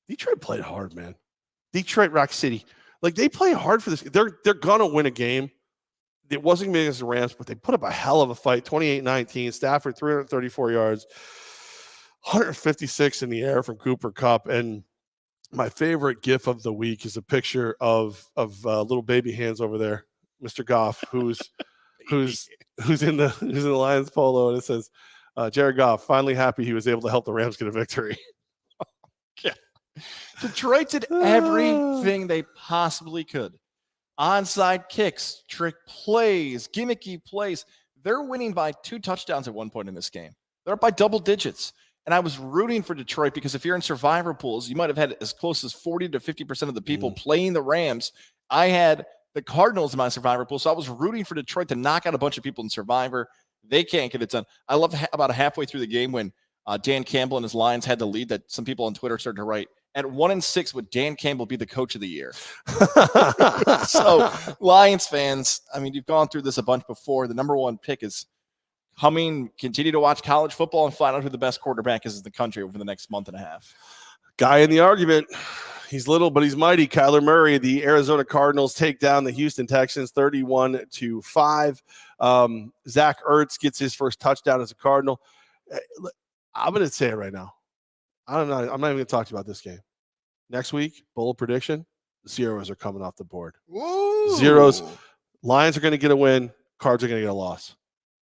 Detroit played hard, man. Detroit Rock City. Like, they play hard for this. They're going to win a game. It wasn't going to be against the Rams, but they put up a hell of a fight. 28-19. Stafford, 334 yards. 156 in the air from Cooper Kupp. And my favorite gif of the week is a picture of little baby hands over there. Mr. Goff, who's in the Lions polo, and it says, Jared Goff, finally happy he was able to help the Rams get a victory. Yeah. Detroit did everything they possibly could. Onside kicks, trick plays, gimmicky plays. They're winning by 2 touchdowns at one point in this game. They're up by double digits. And I was rooting for Detroit because if you're in survivor pools, you might have had as close as 40 to 50% of the people playing the Rams. I had the Cardinals in my survivor pool, so I was rooting for Detroit to knock out a bunch of people in survivor. They can't get it done. I love about halfway through the game when Dan Campbell and his Lions had the lead that some people on Twitter started to write, at 1-6, would Dan Campbell be the coach of the year? So, Lions fans, I mean, you've gone through this a bunch before. The number 1 pick is coming. Continue to watch college football and find out who the best quarterback is in the country over the next month and a half. Guy in the argument. He's little, but he's mighty. Kyler Murray, the Arizona Cardinals take down the Houston Texans 31-5. Zach Ertz gets his first touchdown as a Cardinal. I'm going to say it right now. I'm not even going to talk to you about this game. Next week, bold prediction, zeros are coming off the board. Woo! Zeros. Lions are going to get a win. Cards are going to get a loss.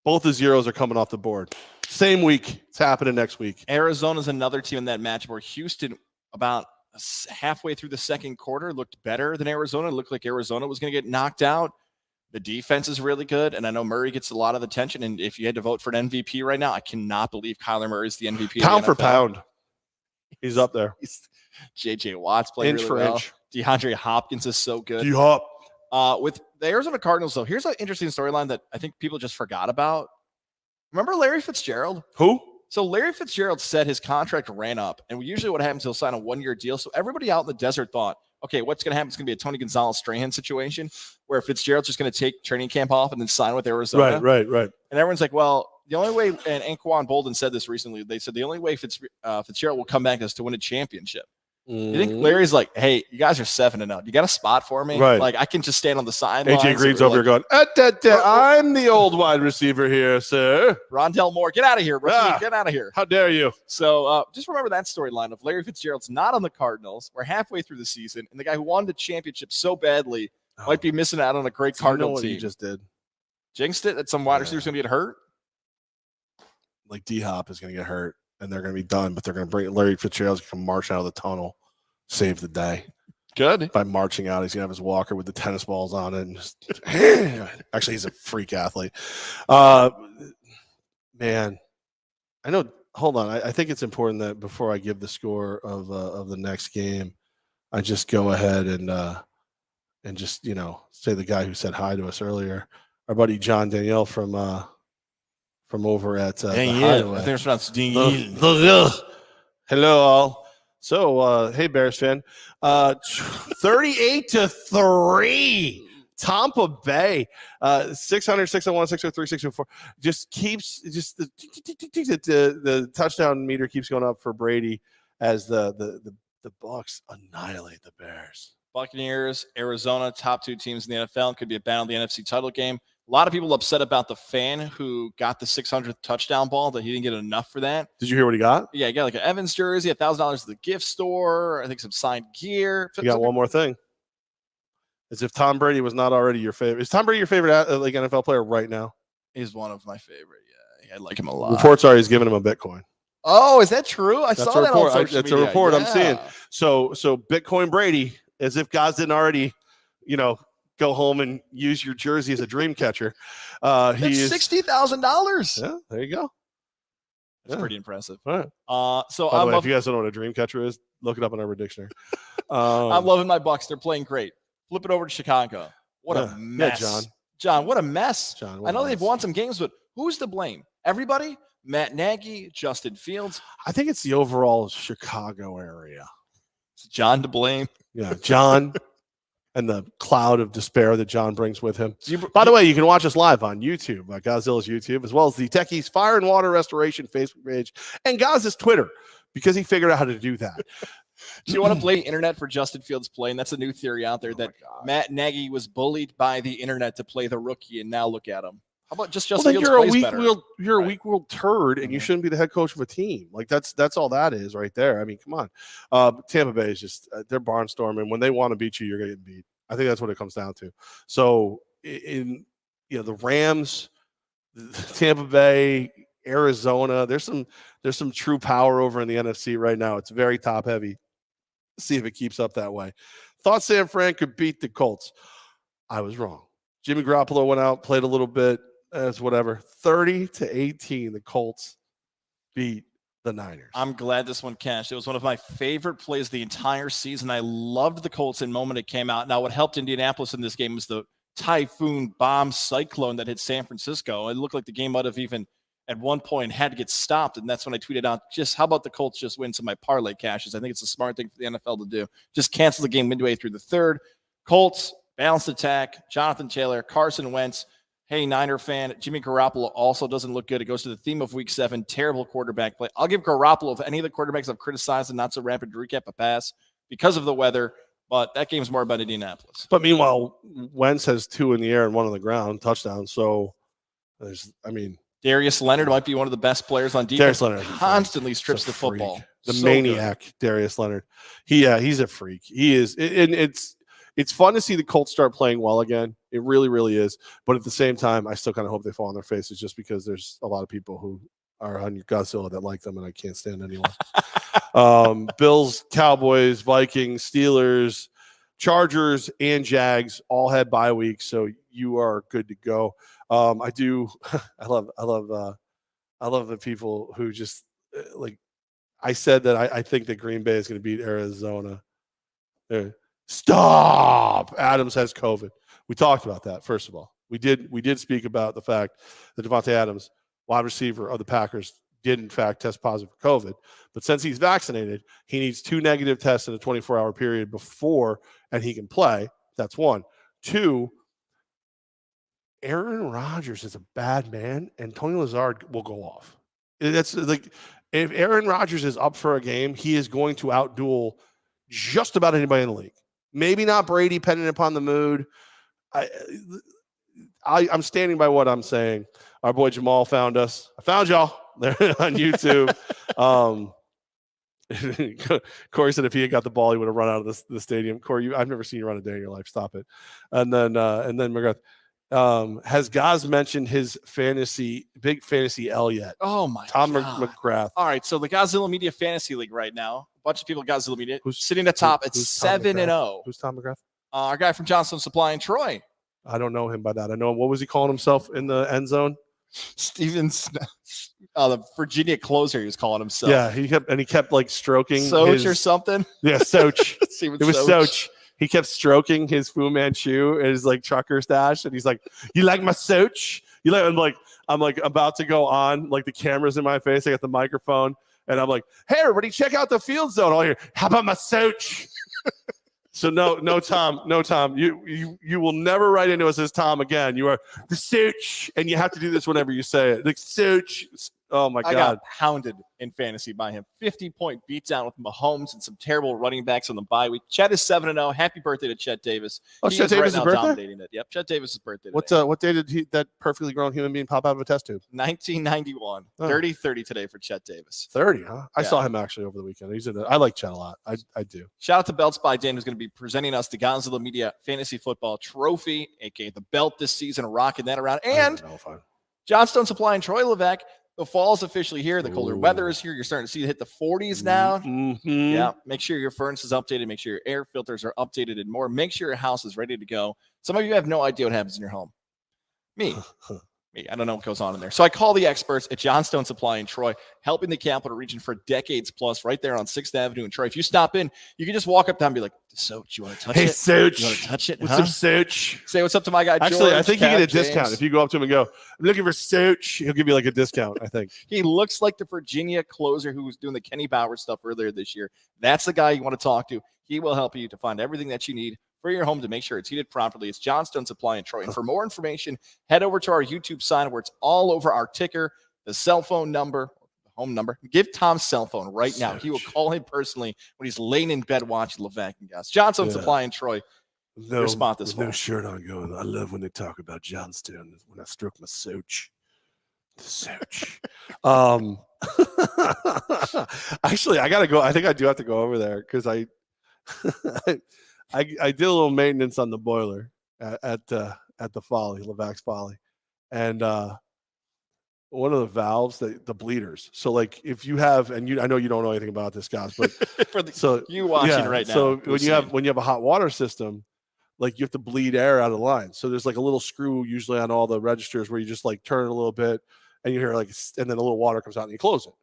Both the zeros are coming off the board. Same week. It's happening next week. Arizona's another team in that match where Houston, about halfway through the second quarter, looked better than Arizona. It looked like Arizona was going to get knocked out. The defense is really good, and I know Murray gets a lot of attention. And if you had to vote for an MVP right now, I cannot believe Kyler Murray is the MVP. Pound for pound, he's up there. J.J. Watt's playing inch really for well. inch. DeAndre Hopkins is so good. D-Hop. With the Arizona Cardinals, though, here's an interesting storyline that I think people just forgot about. Remember Larry Fitzgerald? Who? So Larry Fitzgerald said his contract ran up, and usually what happens, he'll sign a 1-year deal. So everybody out in the desert thought, okay, what's going to happen? It's going to be a Tony Gonzalez-Strahan situation where Fitzgerald's just going to take training camp off and then sign with Arizona. Right. And everyone's like, well, the only way, and Anquan Bolden said this recently, they said the only way Fitzgerald will come back is to win a championship. You think Larry's like, hey, you guys are 7-0. You got a spot for me? Right. Like, I can just stand on the sidelines. AJ Green's over here going, I'm the old wide receiver here, sir. Rondell Moore, get out of here, rookie. Get out of here. How dare you? So just remember that storyline of Larry Fitzgerald's not on the Cardinals. We're halfway through the season, and the guy who won the championship so badly might be missing out on a great Cardinal team. You just did. Jinxed it that some wide receiver's going to get hurt? Like D-Hop is going to get hurt, and they're going to be done, but they're going to bring Larry Fitzgerald's going to march out of the tunnel, save the day. Good. By marching out, he's going to have his walker with the tennis balls on it. And just, actually, he's a freak athlete. Man, I know. Hold on. I think it's important that before I give the score of the next game, I just go ahead and just, say the guy who said hi to us earlier, our buddy John Danielle from from over at the I Hideaway. think it's pronounced Hello, all. So, hey, Bears fan. 38-3. Tampa Bay, 600, 601, 603, 604. Just keeps the touchdown meter keeps going up for Brady as the Bucs annihilate the Bears. Buccaneers, Arizona, top 2 teams in the NFL. Could be a battle in the NFC title game. A lot of people upset about the fan who got the 600th touchdown ball, that he didn't get enough for that. Did you hear what he got? Yeah, he got like an Evans jersey, $1,000 at the gift store, I think some signed gear. He got one more thing. As if Tom Brady was not already your favorite. Is Tom Brady your favorite like NFL player right now? He's one of my favorite. Yeah, I like him a lot. Reports are he's giving him a Bitcoin. Oh, is that true? I saw that on social That's media. a report Yeah. I'm seeing. So Bitcoin Brady, as if Goz didn't already, go home and use your jersey as a dream catcher. That's he is $60,000. Yeah, there you go. That's pretty impressive. All right. So By the way, if you guys don't know what a dream catcher is, look it up in Urban Dictionary. I'm loving my Bucs. They're playing great. Flip it over to Chicago. What a mess. Yeah, John, what a mess. John, I know they've won some games, but who's to blame? Everybody? Matt Nagy, Justin Fields. I think it's the overall Chicago area. Is John to blame? Yeah, John and the cloud of despair that John brings with him. By the way, you can watch us live on YouTube, Godzilla's YouTube, as well as the Techies Fire and Water Restoration Facebook page and Goz's Twitter, because he figured out how to do that. Do you want to blame the internet for Justin Fields playing? That's a new theory out there that Matt Nagy was bullied by the internet to play the rookie, and now look at him. How about just Justin Fields plays better? You're a weak-willed turd, and you shouldn't be the head coach of a team. Like that's all that is right there. I mean, come on. Tampa Bay is just they're barnstorming. When they want to beat you, you're getting beat. I think that's what it comes down to. So in the Rams, Tampa Bay, Arizona, there's some true power over in the NFC right now. It's very top heavy. See if it keeps up that way. Thought San Fran could beat the Colts. I was wrong. Jimmy Garoppolo went out, played a little bit. That's whatever. 30-18, the Colts beat the Niners. I'm glad this one cashed. It was one of my favorite plays the entire season. I loved the Colts in the moment it came out. Now, what helped Indianapolis in this game was the typhoon bomb cyclone that hit San Francisco. It looked like the game might have even at one point had to get stopped, and that's when I tweeted out, just how about the Colts just win some of my parlay cashes? I think it's a smart thing for the NFL to do. Just cancel the game midway through the third. Colts, balanced attack, Jonathan Taylor, Carson Wentz. Hey, Niner fan, Jimmy Garoppolo also doesn't look good. It goes to the theme of Week 7, terrible quarterback play. I'll give Garoppolo, if any of the quarterbacks I've criticized and not so rapid to recap, a pass because of the weather, but that game's more about Indianapolis. But meanwhile, Wentz has 2 in the air and 1 on the ground, touchdown. So Darius Leonard might be one of the best players on defense. Darius Leonard constantly strips the football. The maniac, good. Darius Leonard. He's a freak. He is. And it's fun to see the Colts start playing well again. It really, really is. But at the same time, I still kind of hope they fall on their faces just because there's a lot of people who are on your Godzilla that like them, and I can't stand anyone. Bills, Cowboys, Vikings, Steelers, Chargers, and Jags all had bye weeks, so you are good to go. I love the people who just like I said that I think that Green Bay is going to beat Arizona. Stop. Adams has COVID. We talked about that. First of all, we did speak about the fact that Devontae Adams, wide receiver of the Packers, did in fact test positive for COVID. But since he's vaccinated, he needs 2 negative tests in a 24-hour period before, and he can play. That's 1. 2. Aaron Rodgers is a bad man, and Tony Lazard will go off. That's like if Aaron Rodgers is up for a game, he is going to outduel just about anybody in the league. Maybe not Brady, depending upon the mood. I'm standing by what I'm saying. Our boy Jamal found us. I found y'all there on YouTube. Corey said if he had got the ball, he would have run out of the stadium. Corey, I've never seen you run a day in your life. Stop it. And then McGrath. Has Goz mentioned his big fantasy L yet? Oh my Tom God. McGrath. All right, so the Godzilla Media Fantasy League right now, a bunch of people at Godzilla Media sitting at the top. It's 7-0. Who's Tom McGrath? Our guy from Johnson Supply in Troy. I don't know him by that. I know him. What was he calling himself in the end zone? Stevens, the Virginia closer. He was calling himself. Yeah, he kept like stroking Soch or something. Yeah, Soch. It was Soch. He kept stroking his Fu Manchu and his like trucker stash, and he's like, "You like my Soch? You know, I'm like about to go on, like the camera's in my face. I got the microphone, and I'm like, "Hey, everybody, check out the field zone." All here. How about my Soch? So no, Tom. You will never write into us as Tom again. You are the Soch, and you have to do this whenever you say it. The Soch. Oh my God! I got pounded in fantasy by him. 50-point beatdown with Mahomes and some terrible running backs on the bye week. Chet is 7-0. Happy birthday to Chet Davis. Oh, Chet Davis' birthday? Dominating it. Yep, Chet Davis' birthday. Today. What day did that perfectly grown human being pop out of a test tube? 1991. 30-30 today for Chet Davis. 30, huh? I saw him actually over the weekend. I like Chet a lot. I do. Shout out to Belts by Dan, who's going to be presenting us the Gonzalo Media Fantasy Football Trophy, aka the belt this season, rocking that around. And Johnstone Supply and Troy Levack. The fall is officially here. The colder weather is here. You're starting to see it hit the 40s now. Mm-hmm. Yeah. Make sure your furnace is updated. Make sure your air filters are updated and more. Make sure your house is ready to go. Some of you have no idea what happens in your home. Me. I don't know what goes on in there. So I call the experts at Johnstone Supply in Troy, helping the Capital Region for decades plus, right there on 6th Avenue in Troy. If you stop in, you can just walk up down and be like, Soch, you want to touch it? Hey, Soch. You want to touch it? What's up, Soch? Say what's up to my guy, George. Actually, I think you get a James. discount. If you go up to him and go, I'm looking for Soch, he'll give you like a discount, I think. He looks like the Virginia closer who was doing the Kenny Bauer stuff earlier this year. That's the guy you want to talk to. He will help you to find everything that you need for your home to make sure it's heated properly. It's Johnstone Supply in Troy. And for more information, head over to our YouTube sign where it's all over our ticker, the cell phone number, the home number. Give Tom's cell phone right now. He will call him personally when he's laying in bed watching Levack and Goz. Johnstone Supply in Troy. Your spot this fall. No shirt on going. I love when they talk about Johnstone. When I stroke my Soch. The Soch. Actually, I gotta go. I think I do have to go over there because I did a little maintenance on the boiler at the Folly, Levack's Folly, and one of the valves, the bleeders. So like if you have, and I know you don't know anything about this, guys, but you watching right now. So when you have a hot water system, like you have to bleed air out of the line. So there's like a little screw usually on all the registers where you just like turn it a little bit, and you hear like, and then a little water comes out and you close it.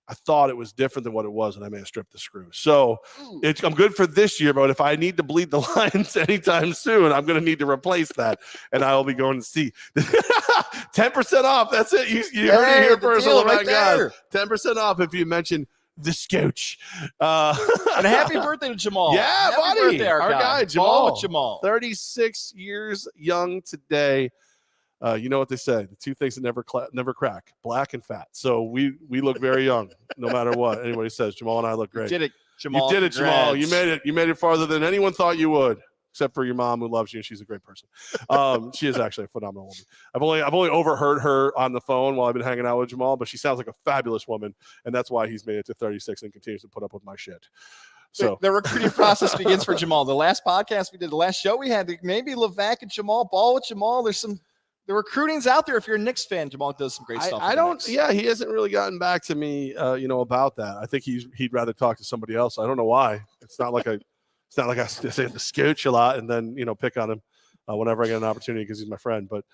I thought it was different than what it was, and I may have stripped the screw. So I'm good for this year, but if I need to bleed the lines anytime soon, I'm going to need to replace that, and I will be going to see 10% off. That's it. You heard it here first. Right there. 10% off if you mention the Scotch. And happy birthday to Jamal. Yeah, happy buddy. Birthday, our guy Jamal. 36 years young today. You know what they say, the two things that never crack, black and fat. So we look very young, no matter what anybody says. Jamal and I look great. You did it, Jamal. You did it, Jamal. You made it. You made it farther than anyone thought you would, except for your mom who loves you, and she's a great person. She is actually a phenomenal woman. I've only overheard her on the phone while I've been hanging out with Jamal, but she sounds like a fabulous woman, and that's why he's made it to 36 and continues to put up with my shit. So the recruiting process begins for Jamal. The last podcast we did, the last show we had, maybe Levack and Jamal, ball with Jamal. The recruiting's out there. If you're a Knicks fan, Jamal does some great stuff. He hasn't really gotten back to me, about that. I think he'd rather talk to somebody else. I don't know why. It's not like I say the Scooch a lot and then, pick on him whenever I get an opportunity because he's my friend. But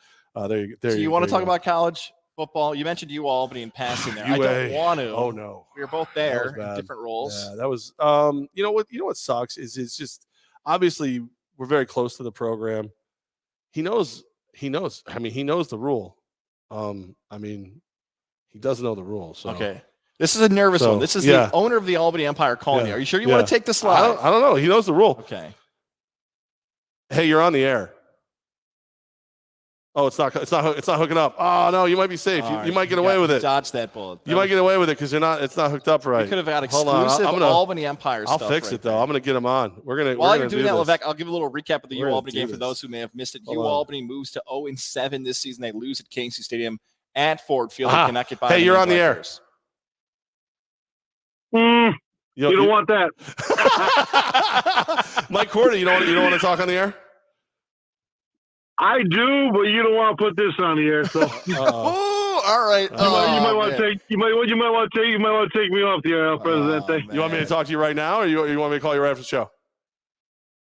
there you want to talk about college football? You mentioned UAlbany in passing there. I don't want to. Oh no. We were both there in different roles. Yeah, that was what sucks is it's just obviously we're very close to the program. He knows. I mean, he knows the rule. He does know the rule. So. Okay. This is a nervous one. This is the owner of the Albany Empire calling you. Are you sure you want to take this live? I don't know. He knows the rule. Okay. Hey, you're on the air. Oh, it's not hooking up. Oh no, you might be safe. You might get away with it. Dodge that bullet. You might get away with it because it's not hooked up right. You could have got exclusive Albany Empire stuff. I'll fix it though. I'm gonna get him on. While you're doing that, Levack, I'll give a little recap of the UAlbany game for those who may have missed it. UAlbany moves to 0-7 this season. They lose at Casey Stadium at Ford Field. They cannot get by. Hey, you're on the air. You don't want that. Mike Cordy, you don't want to talk on the air? I do, but you don't want to put this on the air. So, all right. You might want to take me off the air, Presidente. You want me to talk to you right now, or you want me to call you right after the show?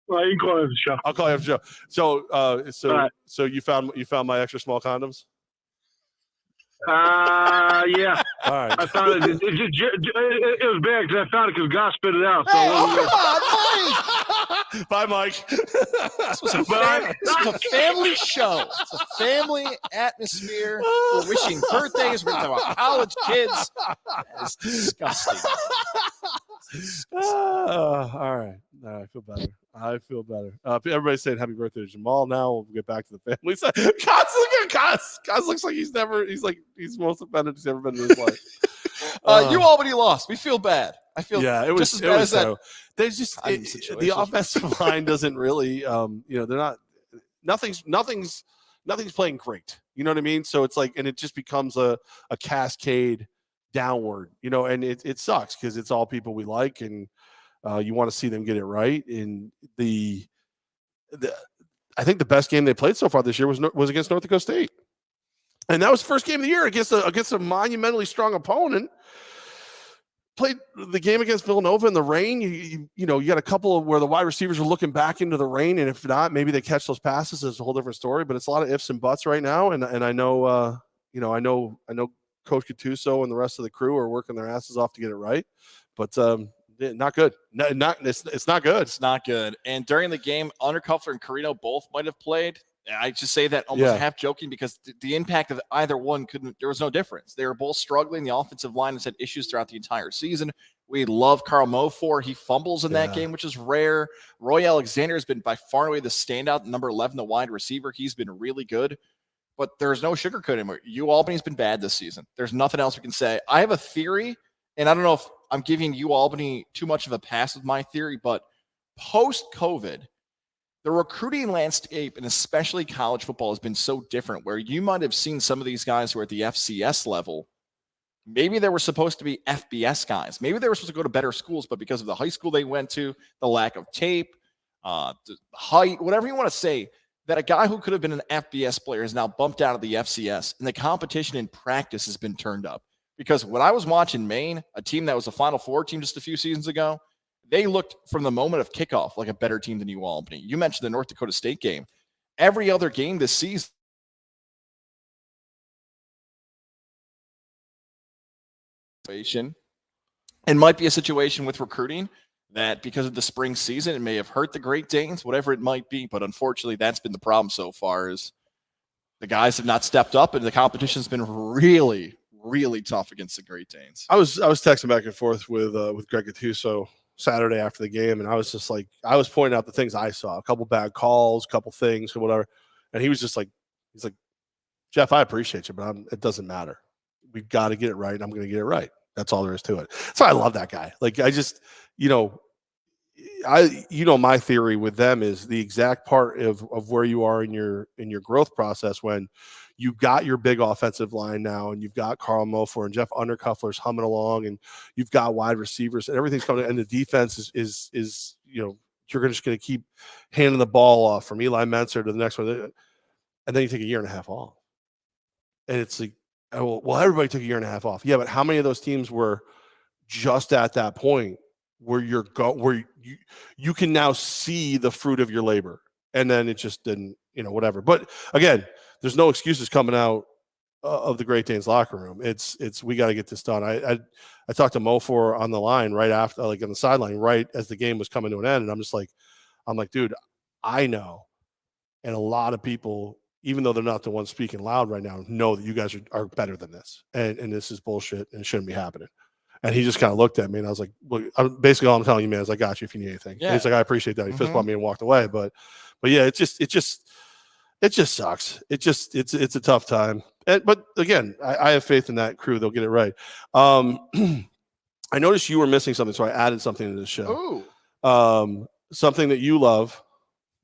Well, you can call it the show. I'll call you after the show. So you found my extra small condoms? Yeah. All right. I found it. It was bad because I found it because God spit it out. So come on, Mike. Bye, Mike. This was a family show. It's a family atmosphere. We're wishing birthdays. We're talking about college kids. It's disgusting. All right. I feel better. Everybody's saying happy birthday to Jamal. Now we'll get back to the family side. Look at Goz looks like he's most offended he's ever been in his life. UAlbany lost. We feel bad. I feel it was just as bad as that. There's just the offensive line doesn't really they're not nothing's playing great. You know what I mean? So it's like, and it just becomes a cascade downward, and it sucks because it's all people we like, and you want to see them get it right. And I think the best game they played so far this year was against North Dakota State, and that was the first game of the year against a monumentally strong opponent. Played the game against Villanova in the rain. You got a couple of where the wide receivers are looking back into the rain, and if not, maybe they catch those passes. It's a whole different story. But it's a lot of ifs and buts right now, and I know I know Coach Gattuso and the rest of the crew are working their asses off to get it right, but not good. It's not good. It's not good. And during the game, Undercuffler and Carino both might have played. I just say that almost half joking because the impact of either one there was no difference. They were both struggling. The offensive line has had issues throughout the entire season. We love Carl Mofor. He fumbles in that game, which is rare. Roy Alexander has been by far and away the standout, number 11, the wide receiver. He's been really good, but there's no sugarcoat anymore. UAlbany's been bad this season. There's nothing else we can say. I have a theory, and I don't know if I'm giving UAlbany too much of a pass with my theory, but post-COVID, the recruiting landscape, and especially college football, has been so different where you might have seen some of these guys who are at the FCS level. Maybe they were supposed to be FBS guys. Maybe they were supposed to go to better schools, but because of the high school they went to, the lack of tape, the height, whatever you want to say, that a guy who could have been an FBS player is now bumped out of the FCS, and the competition in practice has been turned up. Because when I was watching Maine, a team that was a Final Four team just a few seasons ago, they looked from the moment of kickoff like a better team than UAlbany. You mentioned the North Dakota State game. Every other game this season, and might be a situation with recruiting that because of the spring season, it may have hurt the Great Danes, whatever it might be. But unfortunately, that's been the problem so far is the guys have not stepped up, and the competition's been really, really tough against the Great Danes. I was texting back and forth with Greg Gattuso Saturday after the game, and I was just like, I was pointing out the things I saw, a couple bad calls, a couple things, or whatever, and he was just like, he's like, Jeff, I appreciate you, but it doesn't matter. We've got to get it right, and I'm going to get it right. That's all there is to it. So I love that guy. Like, I just, my theory with them is the exact part of where you are in your growth process when you've got your big offensive line now, and you've got Carl Mofor and Jeff Undercuffler's humming along, and you've got wide receivers, and everything's coming, and the defense is you're just going to keep handing the ball off from Eli Menser to the next one, and then you take a year and a half off, and it's like, oh, well, everybody took a year and a half off. Yeah, but how many of those teams were just at that point where where you can now see the fruit of your labor, and then it just didn't, whatever. But again, there's no excuses coming out of the Great Danes locker room. It's we got to get this done. I talked to Mofor on the line right after, like on the sideline, right as the game was coming to an end, and I'm like, dude, I know, and a lot of people, even though they're not the ones speaking loud right now, know that you guys are better than this, and this is bullshit, and it shouldn't be happening. And he just kind of looked at me, and I was like, well, basically all I'm telling you, man, is I got you if you need anything. Yeah. And he's like, I appreciate that. He fist bumped me and walked away. But yeah, it just sucks. It's a tough time. But again, I have faith in that crew. They'll get it right. I noticed you were missing something, so I added something to the show. Ooh. Something that you love,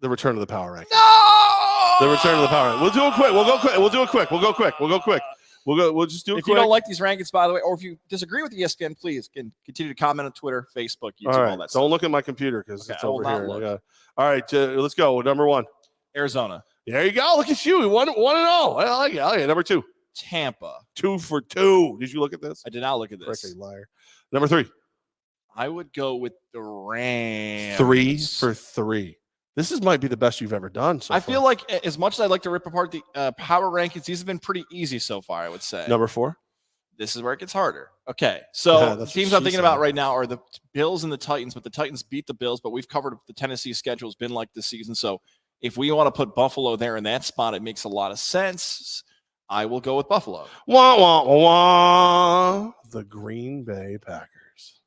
the return of the power ranking. No! The return of the power ranking. We'll do it quick. We'll go quick. We'll just do it if quick. You don't like these rankings, by the way, or if you disagree with ESPN, please can continue to comment on Twitter, Facebook, YouTube, all that stuff. Don't look at my computer because it's over here. All right, let's go. Number 1. Arizona. There you go. Look at you. 1-0. I like it. Okay, number 2. Tampa. 2 for 2. Did you look at this? I did not look at this. Frickin' liar. Number 3. I would go with the Rams. 3 for 3. This might be the best you've ever done. So I feel like as much as I'd like to rip apart the power rankings, these have been pretty easy so far, I would say. Number 4. This is where it gets harder. Okay, so Yeah, the that's teams what I'm she thinking about said. right now are the Bills and the Titans, but the Titans beat the Bills, but we've covered the Tennessee schedule has been like this season. So if we want to put Buffalo there in that spot, it makes a lot of sense. I will go with Buffalo. Wah, wah, wah, wah. The Green Bay Packers.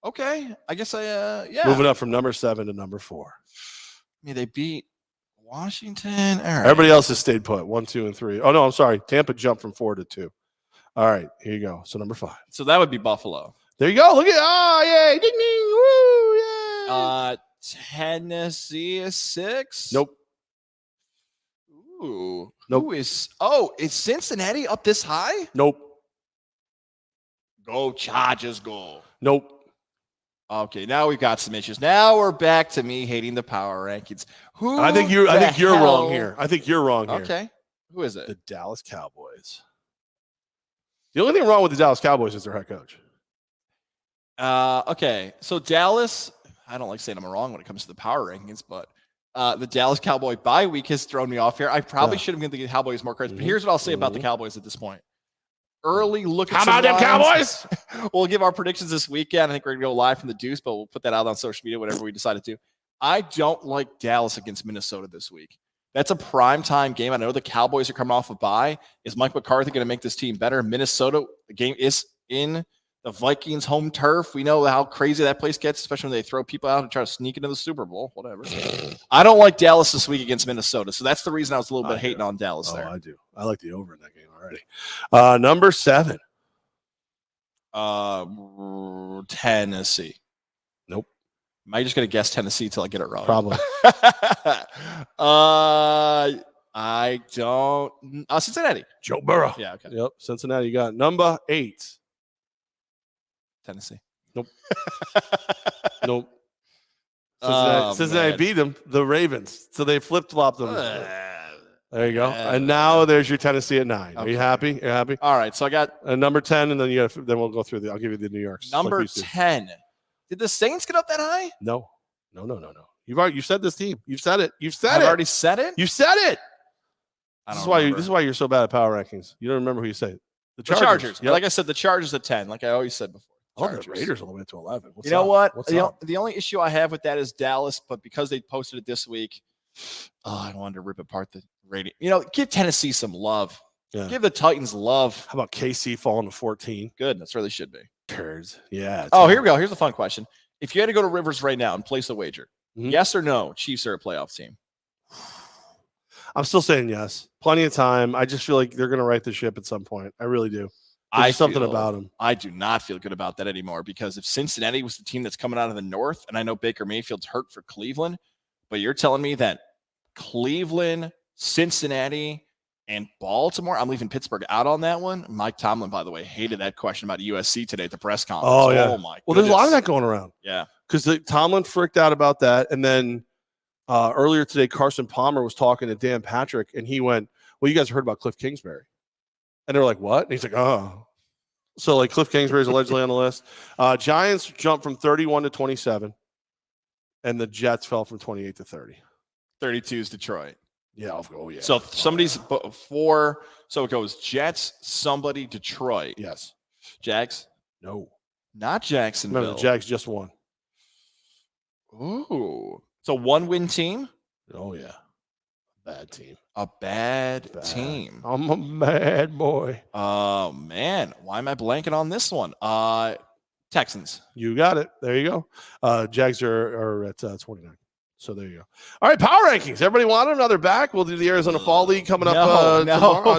Okay, I guess yeah. Moving up from number 7 to number 4. I mean, they beat Washington. All right. Everybody else has stayed put. 1, 2, and 3. Oh, no, I'm sorry. Tampa jumped from 4 to 2. All right, here you go. So number 5. So that would be Buffalo. There you go. Look at yay. Ding, ding. Woo, yay. Tennessee is 6. Nope. Ooh. Nope. Who is is Cincinnati up this high? Nope. Go Chargers, go. Nope. Okay, now we've got some issues. Now we're back to me hating the power rankings. I think you're wrong here. I think you're wrong here. Okay. Who is it? The Dallas Cowboys. The only thing wrong with the Dallas Cowboys is their head coach. Okay. So Dallas, I don't like saying I'm wrong when it comes to the power rankings, but the Dallas Cowboy bye week has thrown me off here. I probably should have given the Cowboys more credit, but here's what I'll say about the Cowboys at this point. Early look at How about them Cowboys? We'll give our predictions this weekend. I think we're going to go live from the Deuce, but we'll put that out on social media, whatever we decided to. I don't like Dallas against Minnesota this week. That's a primetime game. I know the Cowboys are coming off a bye. Is Mike McCarthy going to make this team better? Minnesota, the game is in the Vikings' home turf. We know how crazy that place gets, especially when they throw people out and try to sneak into the Super Bowl, whatever. I don't like Dallas this week against Minnesota, so that's the reason I was a little bit hating on Dallas there. I do. I like the over in that game already. Number 7. Tennessee. Nope. Am I just going to guess Tennessee till I get it wrong? Probably. I don't. Cincinnati. Joe Burrow. Yeah, okay. Yep. Cincinnati. You got number 8. Tennessee. Nope. Nope. Oh, Cincinnati man. beat them, the Ravens. So they flip-flopped them. There you go. And now there's your Tennessee at 9. Are you happy? You're happy? All right. So I got number 10, and then then we'll go through I'll give you the New Yorks. number 10. Did the Saints get up that high? No. You said this team. You've said it. I've already said it. You said it. This remember. is why you're so bad at power rankings. You don't remember who you say. The Chargers. Yep. Like I said, the Chargers at 10, like I always said before. The Raiders all the way to 11. You know what? What's up? The only issue I have with that is Dallas, but because they posted it this week, I wanted to rip apart the rating. Give Tennessee some love. Yeah. Give the Titans love. How about KC falling to 14? Good. That's where they should be. Turds. Yeah. Here we go. Here's a fun question. If you had to go to Rivers right now and place a wager, yes or no, Chiefs are a playoff team? I'm still saying yes. Plenty of time. I just feel like they're going to right the ship at some point. I really do. There's something about them. I do not feel good about that anymore because if Cincinnati was the team that's coming out of the North, and I know Baker Mayfield's hurt for Cleveland, but you're telling me that Cleveland, Cincinnati, and Baltimore, I'm leaving Pittsburgh out on that one. Mike Tomlin, by the way, hated that question about USC today at the press conference. Oh, yeah. Oh, my Well, there's a lot of that going around. Yeah. Because Tomlin freaked out about that. And then earlier today, Carson Palmer was talking to Dan Patrick, and he went, well, you guys heard about Cliff Kingsbury. And they're like, what? And he's like, oh. So, like, Cliff Kingsbury's allegedly on the list. Giants jumped from 31 to 27, and the Jets fell from 28 to 30. 32 is Detroit. Yeah. Oh, yeah. So somebody's before. So it goes Jets, somebody, Detroit. Yes. Jags? No. Not Jacksonville. Remember, the Jags just won. Ooh. So one-win team? Oh, yeah. Bad team. A bad team. I'm a bad boy. Oh, man. Why am I blanking on this one? Texans. You got it. There you go. Jags are at 29. So there you go. All right, power rankings. Everybody want them? Now they're back. We'll do the Arizona Fall League coming up tomorrow.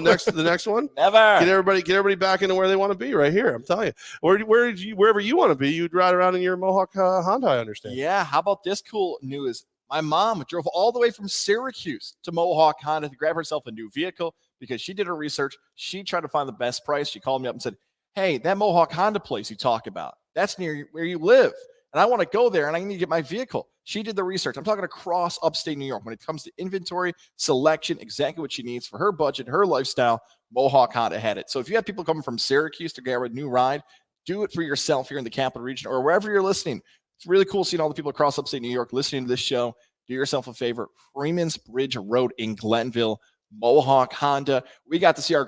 The next one. Never. Get everybody back into where they want to be right here. I'm telling you. Wherever you want to be, you'd ride around in your Mohawk Honda, I understand. Yeah. How about this cool news? My mom drove all the way from Syracuse to Mohawk Honda to grab herself a new vehicle because she did her research. She tried to find the best price. She called me up and said, hey, that Mohawk Honda place you talk about, that's near where you live. And I want to go there and I need to get my vehicle. She did the research. I'm talking across upstate New York when it comes to inventory, selection, exactly what she needs for her budget, her lifestyle. Mohawk Honda had it. So if you have people coming from Syracuse to grab a new ride, do it for yourself here in the capital region or wherever you're listening. It's really cool seeing all the people across upstate New York listening to this show. Do yourself a favor. Freeman's Bridge Road in Glenville, Mohawk Honda. We got to see our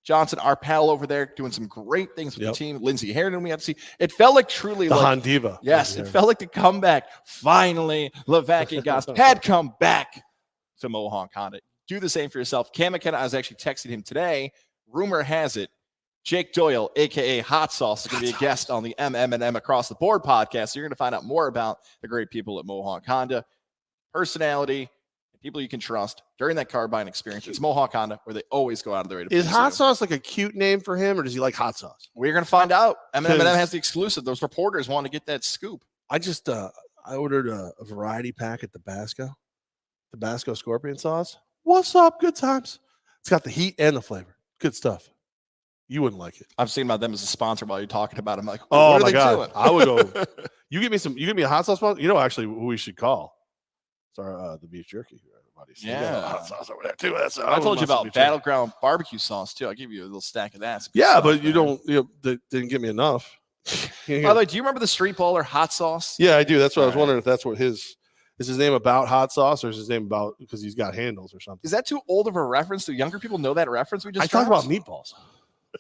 Johnson, our pal over there, doing some great things with the team. Lindsey Harrington, we have to see. It felt like truly the like Hondiva. Yes, it felt like the comeback. Finally, Levack and Goz had come back to Mohawk Honda. Do the same for yourself. Cam McKenna, I was actually texting him today. Rumor has it, Jake Doyle, a.k.a. Hot Sauce, is going to be a guest on the MM Across the Board podcast. So you're going to find out more about the great people at Mohawk Honda, personality, people you can trust during that carbine experience. It's Mohawk Honda, where they always go out of their way to Is Hot Sauce like a cute name for him, or does he like hot sauce? We're going to find out. M&M has the exclusive. Those reporters want to get that scoop. I just I ordered a variety pack at Tabasco Scorpion sauce. What's up? Good times. It's got the heat and the flavor. Good stuff. You wouldn't like it. I've seen about them as a sponsor while you're talking about them. Like, oh what my are they God. doing? I would go. You give me a hot sauce sponsor. You know actually who we should call. It's our the beef jerky. So yeah, hot sauce over there too. That's I told you about Battleground barbecue sauce too. I'll give you a little stack of that. Yeah, but you don't. They didn't give me enough. By the way, do you remember the Street Baller hot sauce? Yeah, I do. That's what I was wondering if that's what is his name about hot sauce, or is his name about because he's got handles or something? Is that too old of a reference? Do younger people know that reference? We just I talk about meatballs,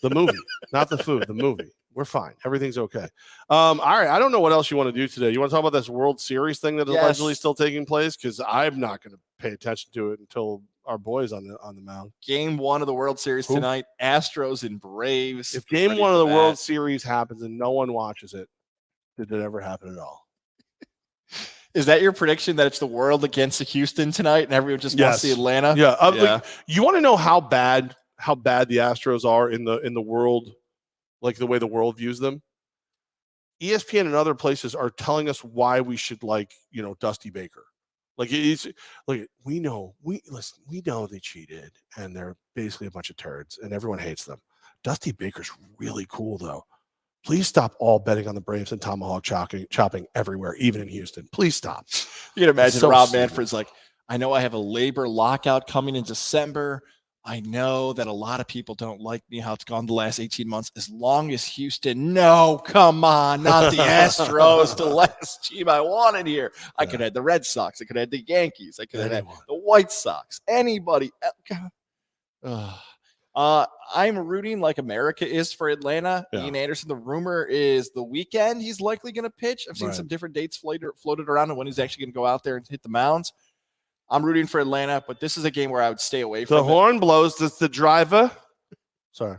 the movie, not the food. The movie. We're fine. Everything's okay. All right. I don't know what else you want to do today. You want to talk about this World Series thing that is allegedly still taking place? Because I'm not going to pay attention to it until our boys on the mound. Game 1 of the World Series tonight. Astros and Braves. If game 1 of the World Series happens and no one watches it, did it ever happen at all? Is that your prediction that it's the world against Houston tonight and everyone just wants to see Atlanta? Yeah. Like, you want to know how bad the Astros are in the world, like the way the world views them? ESPN and other places are telling us why we should like, Dusty Baker. Like it's like we know they cheated and they're basically a bunch of turds and everyone hates them. Dusty Baker's really cool though. Please stop all betting on the Braves and tomahawk chopping everywhere, even in Houston. Please stop. You can imagine Rob Manfred's like, I know I have a labor lockout coming in December. I know that a lot of people don't like me, how it's gone the last 18 months. As long as Houston, no, come on, not the Astros, the last team I wanted here. I could have had the Red Sox. I could have had the Yankees. I could have had the White Sox. Anybody. I'm rooting like America is for Atlanta. Ian Anderson, the rumor is the weekend he's likely going to pitch. I've seen some different dates floated around on when he's actually going to go out there and hit the mounds. I'm rooting for Atlanta, but this is a game where I would stay away from the horn blows. That's the driver. Sorry.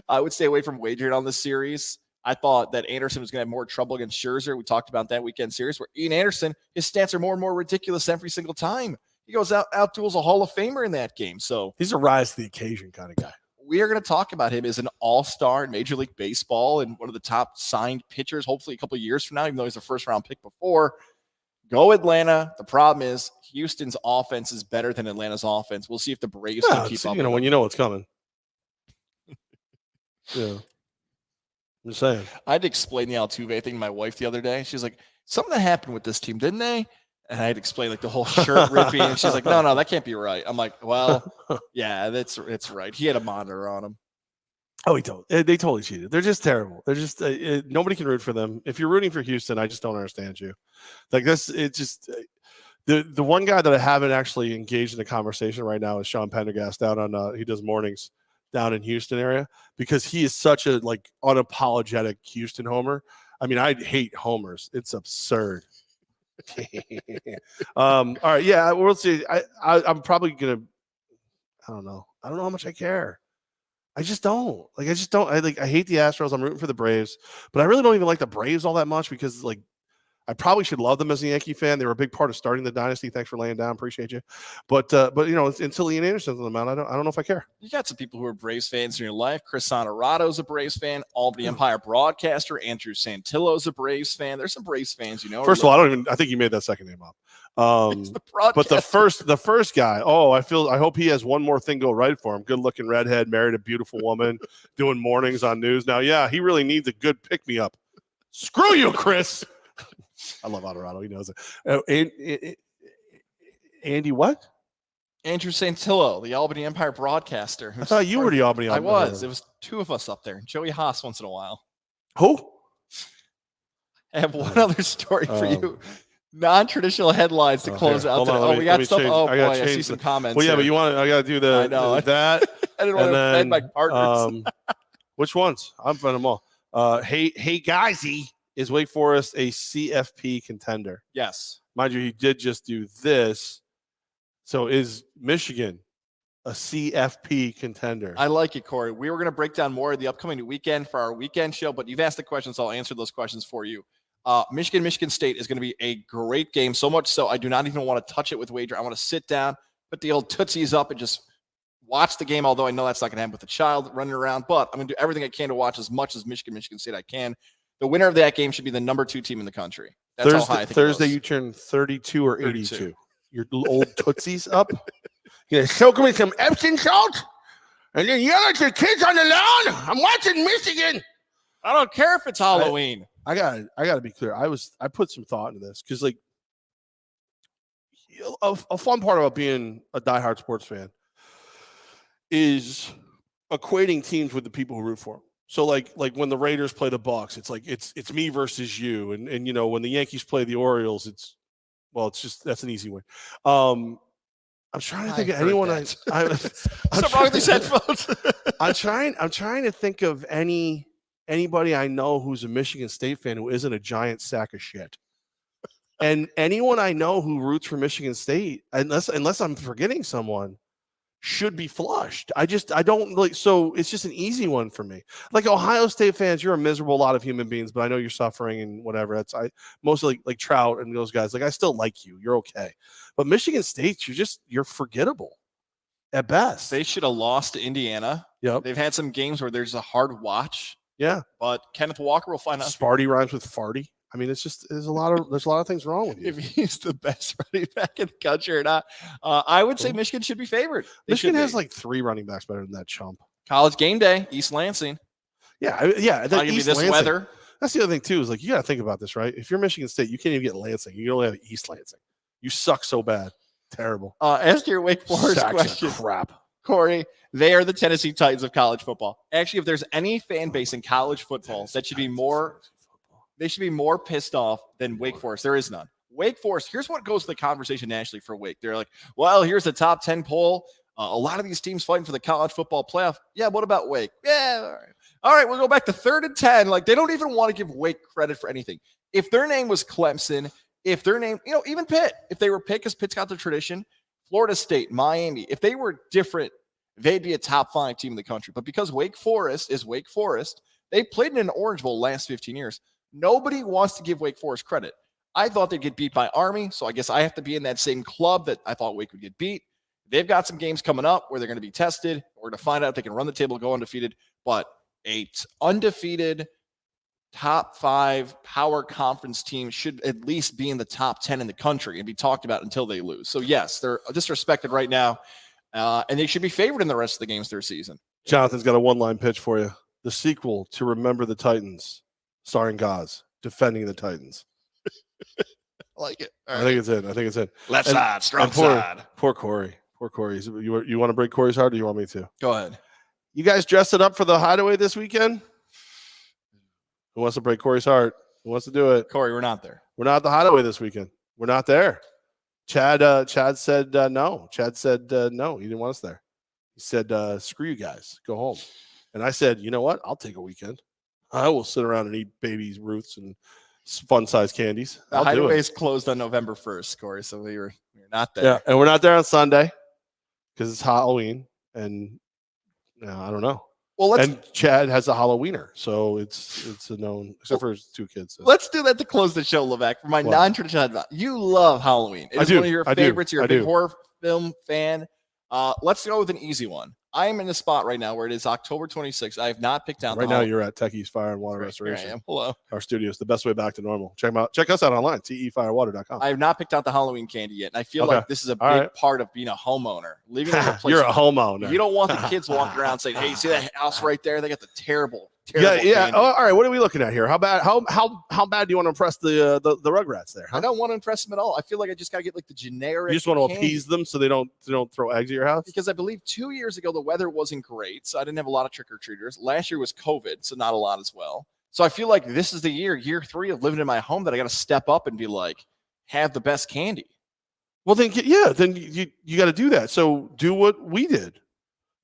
I would stay away from wagering on this series. I thought that Anderson was going to have more trouble against Scherzer. We talked about that weekend series where Ian Anderson, his stats are more and more ridiculous every single time. He goes out duels a Hall of Famer in that game. So he's a rise to the occasion kind of guy. We are going to talk about him as an all-star in Major League Baseball and one of the top signed pitchers, hopefully a couple of years from now, even though he's a first-round pick before. Go Atlanta. The problem is Houston's offense is better than Atlanta's offense. We'll see if the Braves can keep up. When you know what's coming. Yeah. I'm just saying. I had to explain the Altuve thing to my wife the other day. She's like, something happened with this team, didn't they? And I had to explain like the whole shirt ripping. And she's like, no, that can't be right. I'm like, well, yeah, it's right. He had a monitor on him. Oh, they totally cheated. They're just terrible. They're just nobody can root for them. If you're rooting for Houston, I just don't understand you. Like this, it's just the one guy that I haven't actually engaged in a conversation right now is Sean Pendergast down on he does mornings down in Houston area because he is such a like unapologetic Houston homer. I mean, I hate homers. It's absurd. All right, yeah, we'll see. I'm probably gonna. I don't know how much I care. I just don't. I hate the Astros. I'm rooting for the Braves, but I really don't even like the Braves all that much because like I probably should love them as a Yankee fan. They were a big part of starting the dynasty. Thanks for laying down. Appreciate you. But until Ian Anderson's on the mound, I don't know if I care. You got some people who are Braves fans in your life. Chris Honorado's a Braves fan. Albany Empire broadcaster Andrew Santillo's a Braves fan. There's some Braves fans, First of all, I think you made that second name up. But the first guy, I hope he has one more thing go right for him. Good looking redhead, married a beautiful woman, doing mornings on news. Now, yeah, he really needs a good pick me up. Screw you, Chris. I love Honorado. He knows it. Andy, what? Andrew Santillo, the Albany Empire broadcaster. I thought you were the Albany Empire. I was. It was two of us up there. Joey Haas once in a while. Who? I have one other story for you. Non-traditional headlines to close out. We got stuff. I see some comments. Well, yeah, but I got to do that. I didn't want to offend my partners. Which ones? I'm offending them all. Hey, guysy, is Wake Forest a CFP contender? Yes. Mind you, he did just do this. So is Michigan a CFP contender? I like it, Corey. We were going to break down more of the upcoming weekend for our weekend show, but you've asked the questions, so I'll answer those questions for you. Michigan State is going to be a great game, so much so I do not even want to touch it with wager. I want to sit down, put the old tootsies up, and just watch the game, although I know that's not going to happen with a child running around, but I'm going to do everything I can to watch as much as Michigan State I can. The winner of that game should be the number 2 team in the country. That's how high I think Thursday you turn 32 or 82. Your old tootsies up. You're going to soak them in some Epsom salt and then yell at your kids on the lawn. I'm watching Michigan. I don't care if it's Halloween. I gotta be clear. I put some thought into this because like a fun part about being a diehard sports fan is equating teams with the people who root for them. So like when the Raiders play the Bucs, it's like it's me versus you, and you know when the Yankees play the Orioles, it's just that's an easy win. I'm trying to think of anyone. What's wrong with these headphones? I'm trying to think of anybody I know who's a Michigan State fan who isn't a giant sack of shit. And anyone I know who roots for Michigan State, unless I'm forgetting someone, should be flushed. I don't like, so it's just an easy one for me. Like Ohio State fans, you're a miserable lot of human beings, but I know you're suffering and whatever. Mostly like Trout and those guys. Like I still like you. You're okay. But Michigan State, you're forgettable at best. They should have lost to Indiana. Yep. They've had some games where there's a hard watch. Yeah. But Kenneth Walker will find out. Sparty rhymes with farty. I mean, there's a lot of things wrong with you. If he's the best running back in the country or not, I would say Michigan should be favored. Michigan has like 3 running backs better than that chump. College game day, East Lansing. Yeah. This weather. That's the other thing too. Is like you got to think about this, right? If you're Michigan State, you can't even get Lansing. You can only have East Lansing. You suck so bad, terrible. Ask your Wake Forest question. Crap. Corey, they are the Tennessee Titans of college football. Actually, if there's any fan base in college football that should be more. They should be more pissed off than Wake Forest. There is none. Wake Forest, here's what goes to the conversation nationally for Wake. They're like, well, here's the top 10 poll. A lot of these teams fighting for the college football playoff. Yeah, what about Wake? Yeah, all right. All right, we'll go back to 3rd and 10. Like, they don't even want to give Wake credit for anything. If their name was Clemson, if their name, even Pitt, if they were Pitt, because Pitt's got the tradition, Florida State, Miami, if they were different, they'd be a top 5 team in the country. But because Wake Forest is Wake Forest, they played in an Orange Bowl last 15 years. Nobody wants to give Wake Forest credit. I thought they'd get beat by Army, so I guess I have to be in that same club that I thought Wake would get beat. They've got some games coming up where they're going to be tested. We're going to find out if they can run the table, go undefeated. But a undefeated top 5 power conference team should at least be in the top 10 in the country and be talked about until they lose. So, yes, they're disrespected right now, and they should be favored in the rest of the games of their season. Jonathan's got a one-line pitch for you. The sequel to Remember the Titans. Starring Goz, defending the Titans. I like it. I think it's in. Left side, strong side. Poor Corey. You want to break Corey's heart or you want me to? Go ahead. You guys dressed it up for the hideaway this weekend? Who wants to break Corey's heart? Who wants to do it? Corey, we're not there. We're not at the hideaway this weekend. We're not there. Chad said no. Chad said no. He didn't want us there. He said, screw you guys. Go home. And I said, you know what? I'll take a weekend. I will sit around and eat babies' Ruths and fun-sized candies. The hideaway is closed on November 1st, Corey, so we're not there. Yeah, and we're not there on Sunday because it's Halloween, and I don't know. Well, and Chad has a Halloweener, so it's a known, except for his 2 kids. So. Let's do that to close the show, Levack. For my non-traditional, you love Halloween. It's one of your favorites. You're a big horror film fan. Let's go with an easy one. I am in a spot right now where it is October 26th. I have not picked out. Right now, you're at Techie's Fire and Water Restoration. I am. Hello. Our studio is the best way back to normal. Check us out online, tefirewater.com. I have not picked out the Halloween candy yet, and I feel like this is a big part of being a homeowner. Living in a place you're a homeowner. You don't want the kids walking around saying, "Hey, see that house right there? They got the terrible." Yeah. Candy. Oh, all right. What are we looking at here? How bad do you want to impress the Rugrats there? Huh? I don't want to impress them at all. I feel like I just got to get like the generic. You just want to appease them so they don't throw eggs at your house? Because I believe 2 years ago the weather wasn't great, so I didn't have a lot of trick-or-treaters. Last year was COVID, so not a lot as well. So I feel like this is the year 3 of living in my home, that I got to step up and be like, have the best candy. Well, then you got to do that. So do what we did.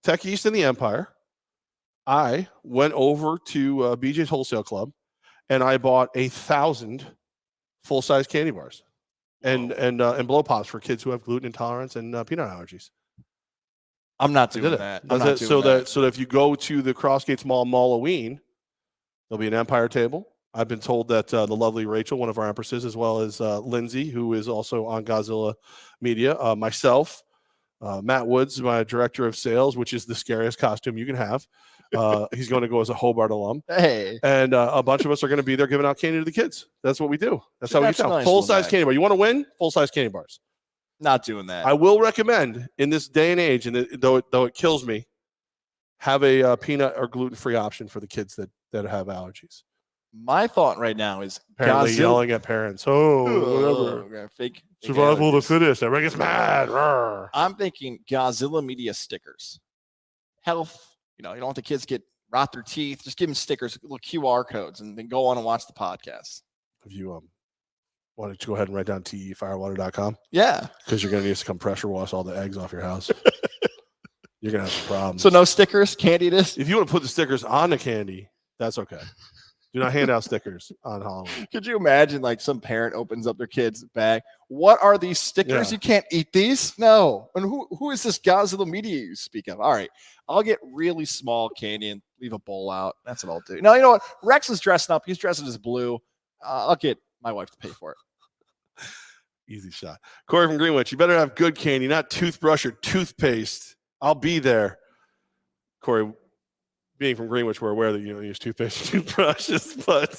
Tech East and the Empire, I went over to BJ's Wholesale Club, and I bought 1,000 full-size candy bars and blow pops for kids who have gluten intolerance and peanut allergies. I'm not doing that. I'm not doing so that. So that if you go to the Crossgates Mall Halloween, there'll be an Empire table. I've been told that the lovely Rachel, one of our empresses, as well as Lindsay, who is also on Godzilla Media, myself, Matt Woods, my director of sales, which is the scariest costume you can have. He's going to go as a Hobart alum. Hey. And a bunch of us are going to be there giving out candy to the kids. That's what we do. That's how we get down. Nice, full-size candy bar. You want to win? Full-size candy bars. Not doing that. I will recommend in this day and age, and though it kills me, have a peanut or gluten-free option for the kids that have allergies. My thought right now is apparently yelling at parents. Whatever. Fake Survival of the fittest. Everybody gets mad. Rawr. I'm thinking Godzilla Media stickers. Health. You don't want the kids rot their teeth. Just give them stickers, little QR codes, and then go on and watch the podcast. Have you why don't you go ahead and write down tefirewater.com? Yeah. Because you're going to need to come pressure wash all the eggs off your house. You're going to have some problems. So no stickers, candy this? If you want to put the stickers on the candy, that's okay. Do not hand out stickers on Halloween. Could you imagine some parent opens up their kid's bag? What are these stickers? Yeah. You can't eat these? No. And who is this Godzilla Media you speak of? All right. I'll get really small candy and leave a bowl out. That's what I'll do. No, you know what? Rex is dressing up. He's dressing as blue. I'll get my wife to pay for it. Easy shot. Corey from Greenwich, you better have good candy, not toothbrush or toothpaste. I'll be there. Corey, being from Greenwich, we're aware that you don't use toothpaste and toothbrushes, but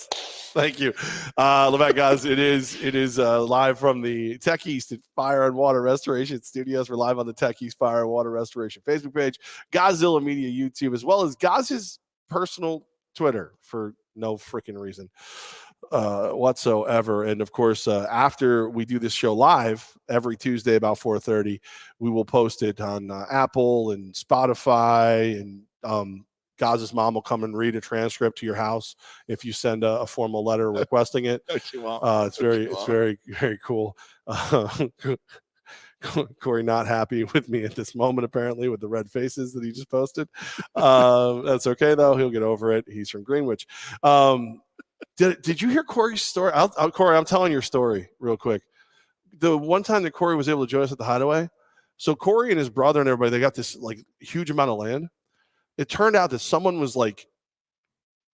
thank you. Levack and Goz, it is live from the Tech East at Fire and Water Restoration Studios. We're live on the Tech East Fire and Water Restoration Facebook page, Godzilla Media YouTube, as well as Goz's personal Twitter for no freaking reason whatsoever. And of course, after we do this show live every Tuesday about 4:30, we will post it on Apple and Spotify, and Goz's mom will come and read a transcript to your house if you send a formal letter requesting it. It's very, very cool. Corey not happy with me at this moment, apparently, with the red faces that he just posted. That's okay, though. He'll get over it. He's from Greenwich. Did you hear Corey's story? Corey, I'm telling your story real quick. The one time that Corey was able to join us at the Hideaway, so Corey and his brother and everybody, they got this huge amount of land. It turned out that someone was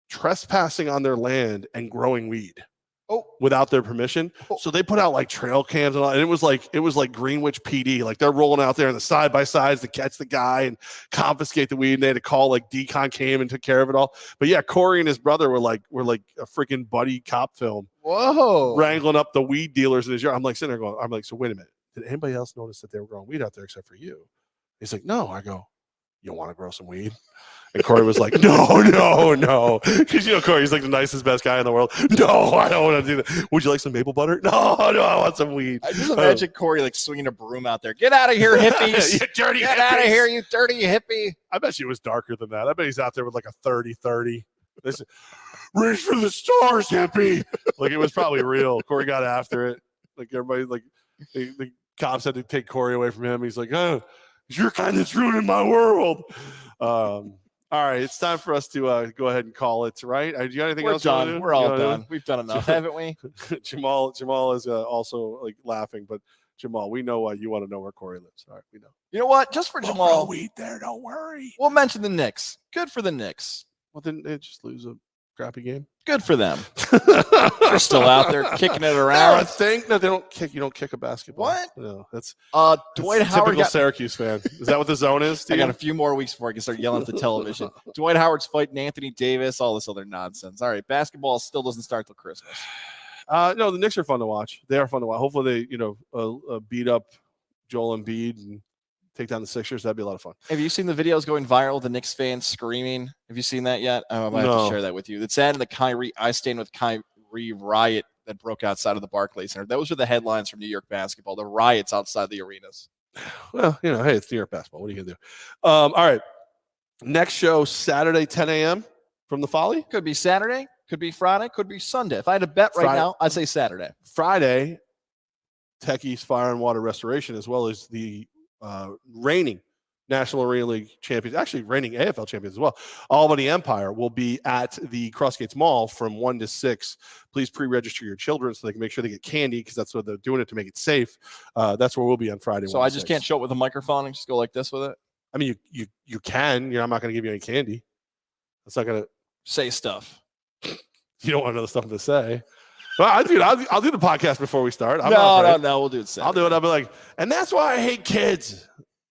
trespassing on their land and growing weed without their permission. So they put out trail cams and all, and it was like Greenwich PD. They're rolling out there in the side by sides to catch the guy and confiscate the weed. And they had to call decon came and took care of it all. But yeah, Corey and his brother were like a freaking buddy cop film. Whoa. Wrangling up the weed dealers in his yard. I'm sitting there going, so wait a minute. Did anybody else notice that they were growing weed out there except for you? He's like, no. I go, you want to grow some weed? And Corey was like, no. Because, Corey's the nicest, best guy in the world. No, I don't want to do that. Would you like some maple butter? No, I want some weed. I just imagine Corey swinging a broom out there. Get out of here, hippies. You dirty Get hippies. out of here, you dirty hippie. I bet you it was darker than that. I bet he's out there with a 30-30. Listen, reach for the stars, hippie. It was probably real. Corey got after it. Everybody, the cops had to take Corey away from him. He's like, oh, it's your kind that's ruining my world. All right, it's time for us to go ahead and call it, right? Do you got anything else? Done. We're all done. We've done enough, haven't we? Jamal is also laughing, but Jamal, we know why you want to know where Corey lives. All right, we know. You know what? Just for Jamal, weed there. Don't worry. We'll mention the Knicks. Good for the Knicks. Well, then they just lose a crappy game. Good for them. They're still out there kicking it around. I think no, they don't kick. You don't kick a basketball. What? No, that's Dwight Howard. Typical Syracuse fan. Is that what the zone is? I got a few more weeks before I can start yelling at the television. Dwight Howard's fighting Anthony Davis. All this other nonsense. All right, basketball still doesn't start till Christmas. No, the Knicks are fun to watch. They are fun to watch. Hopefully, they beat up Joel Embiid and take down the Sixers. That'd be a lot of fun. Have you seen the videos going viral? The Knicks fans screaming. Have you seen that yet? I might have to share that with you. It's that and the Kyrie I Stand with Kyrie riot that broke outside of the Barclays Center. Those are the headlines from New York basketball. The riots outside the arenas. Well, hey, it's New York basketball. What are you gonna do? All right. Next show Saturday, 10 a.m. from the Folly. Could be Saturday. Could be Friday. Could be Sunday. If I had to bet right now, I'd say Saturday. Friday, Tech East Fire and Water Restoration, as well as the reigning National Arena League champions, actually reigning AFL champions as well, Albany Empire, will be at the Crossgates Mall from 1 to 6. Please pre-register your children so they can make sure they get candy, because that's what they're doing it to make it safe. That's where we'll be on Friday. So I just can't show it with a microphone and just go like this with it? I mean, you can. I'm not going to give you any candy. That's not going to say stuff. You don't want another stuff to say. Well, I'll do the podcast before we start. No, we'll do it Saturday. I'll do it. I'll be like, and that's why I hate kids.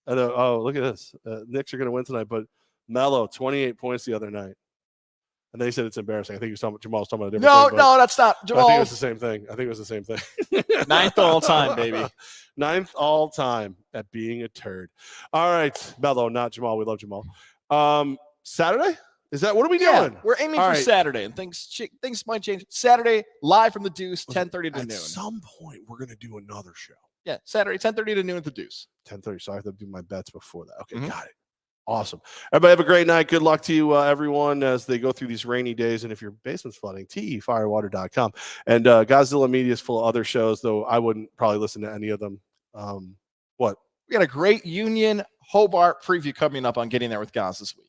Oh, look at this. Knicks are going to win tonight, but Melo, 28 points the other night. And they said it's embarrassing. I think Jamal was talking about a different thing. No, that's not. Jamal. I think it was the same thing. 9th all time, baby. 9th all time at being a turd. All right, Melo, not Jamal. We love Jamal. Saturday? Is that what are we doing? We're aiming for Saturday, and things might change. Saturday, live from the Deuce, 10:30 to noon. At some point, we're going to do another show. Yeah, Saturday, 10:30 to noon at the Deuce. 10:30. So I have to do my bets before that. Okay, got it. Awesome. Everybody have a great night. Good luck to you, everyone, as they go through these rainy days. And if your basement's flooding, tefirewater.com. And Godzilla Media is full of other shows, though I wouldn't probably listen to any of them. What? We got a great Union Hobart preview coming up on Getting There with Goz this week.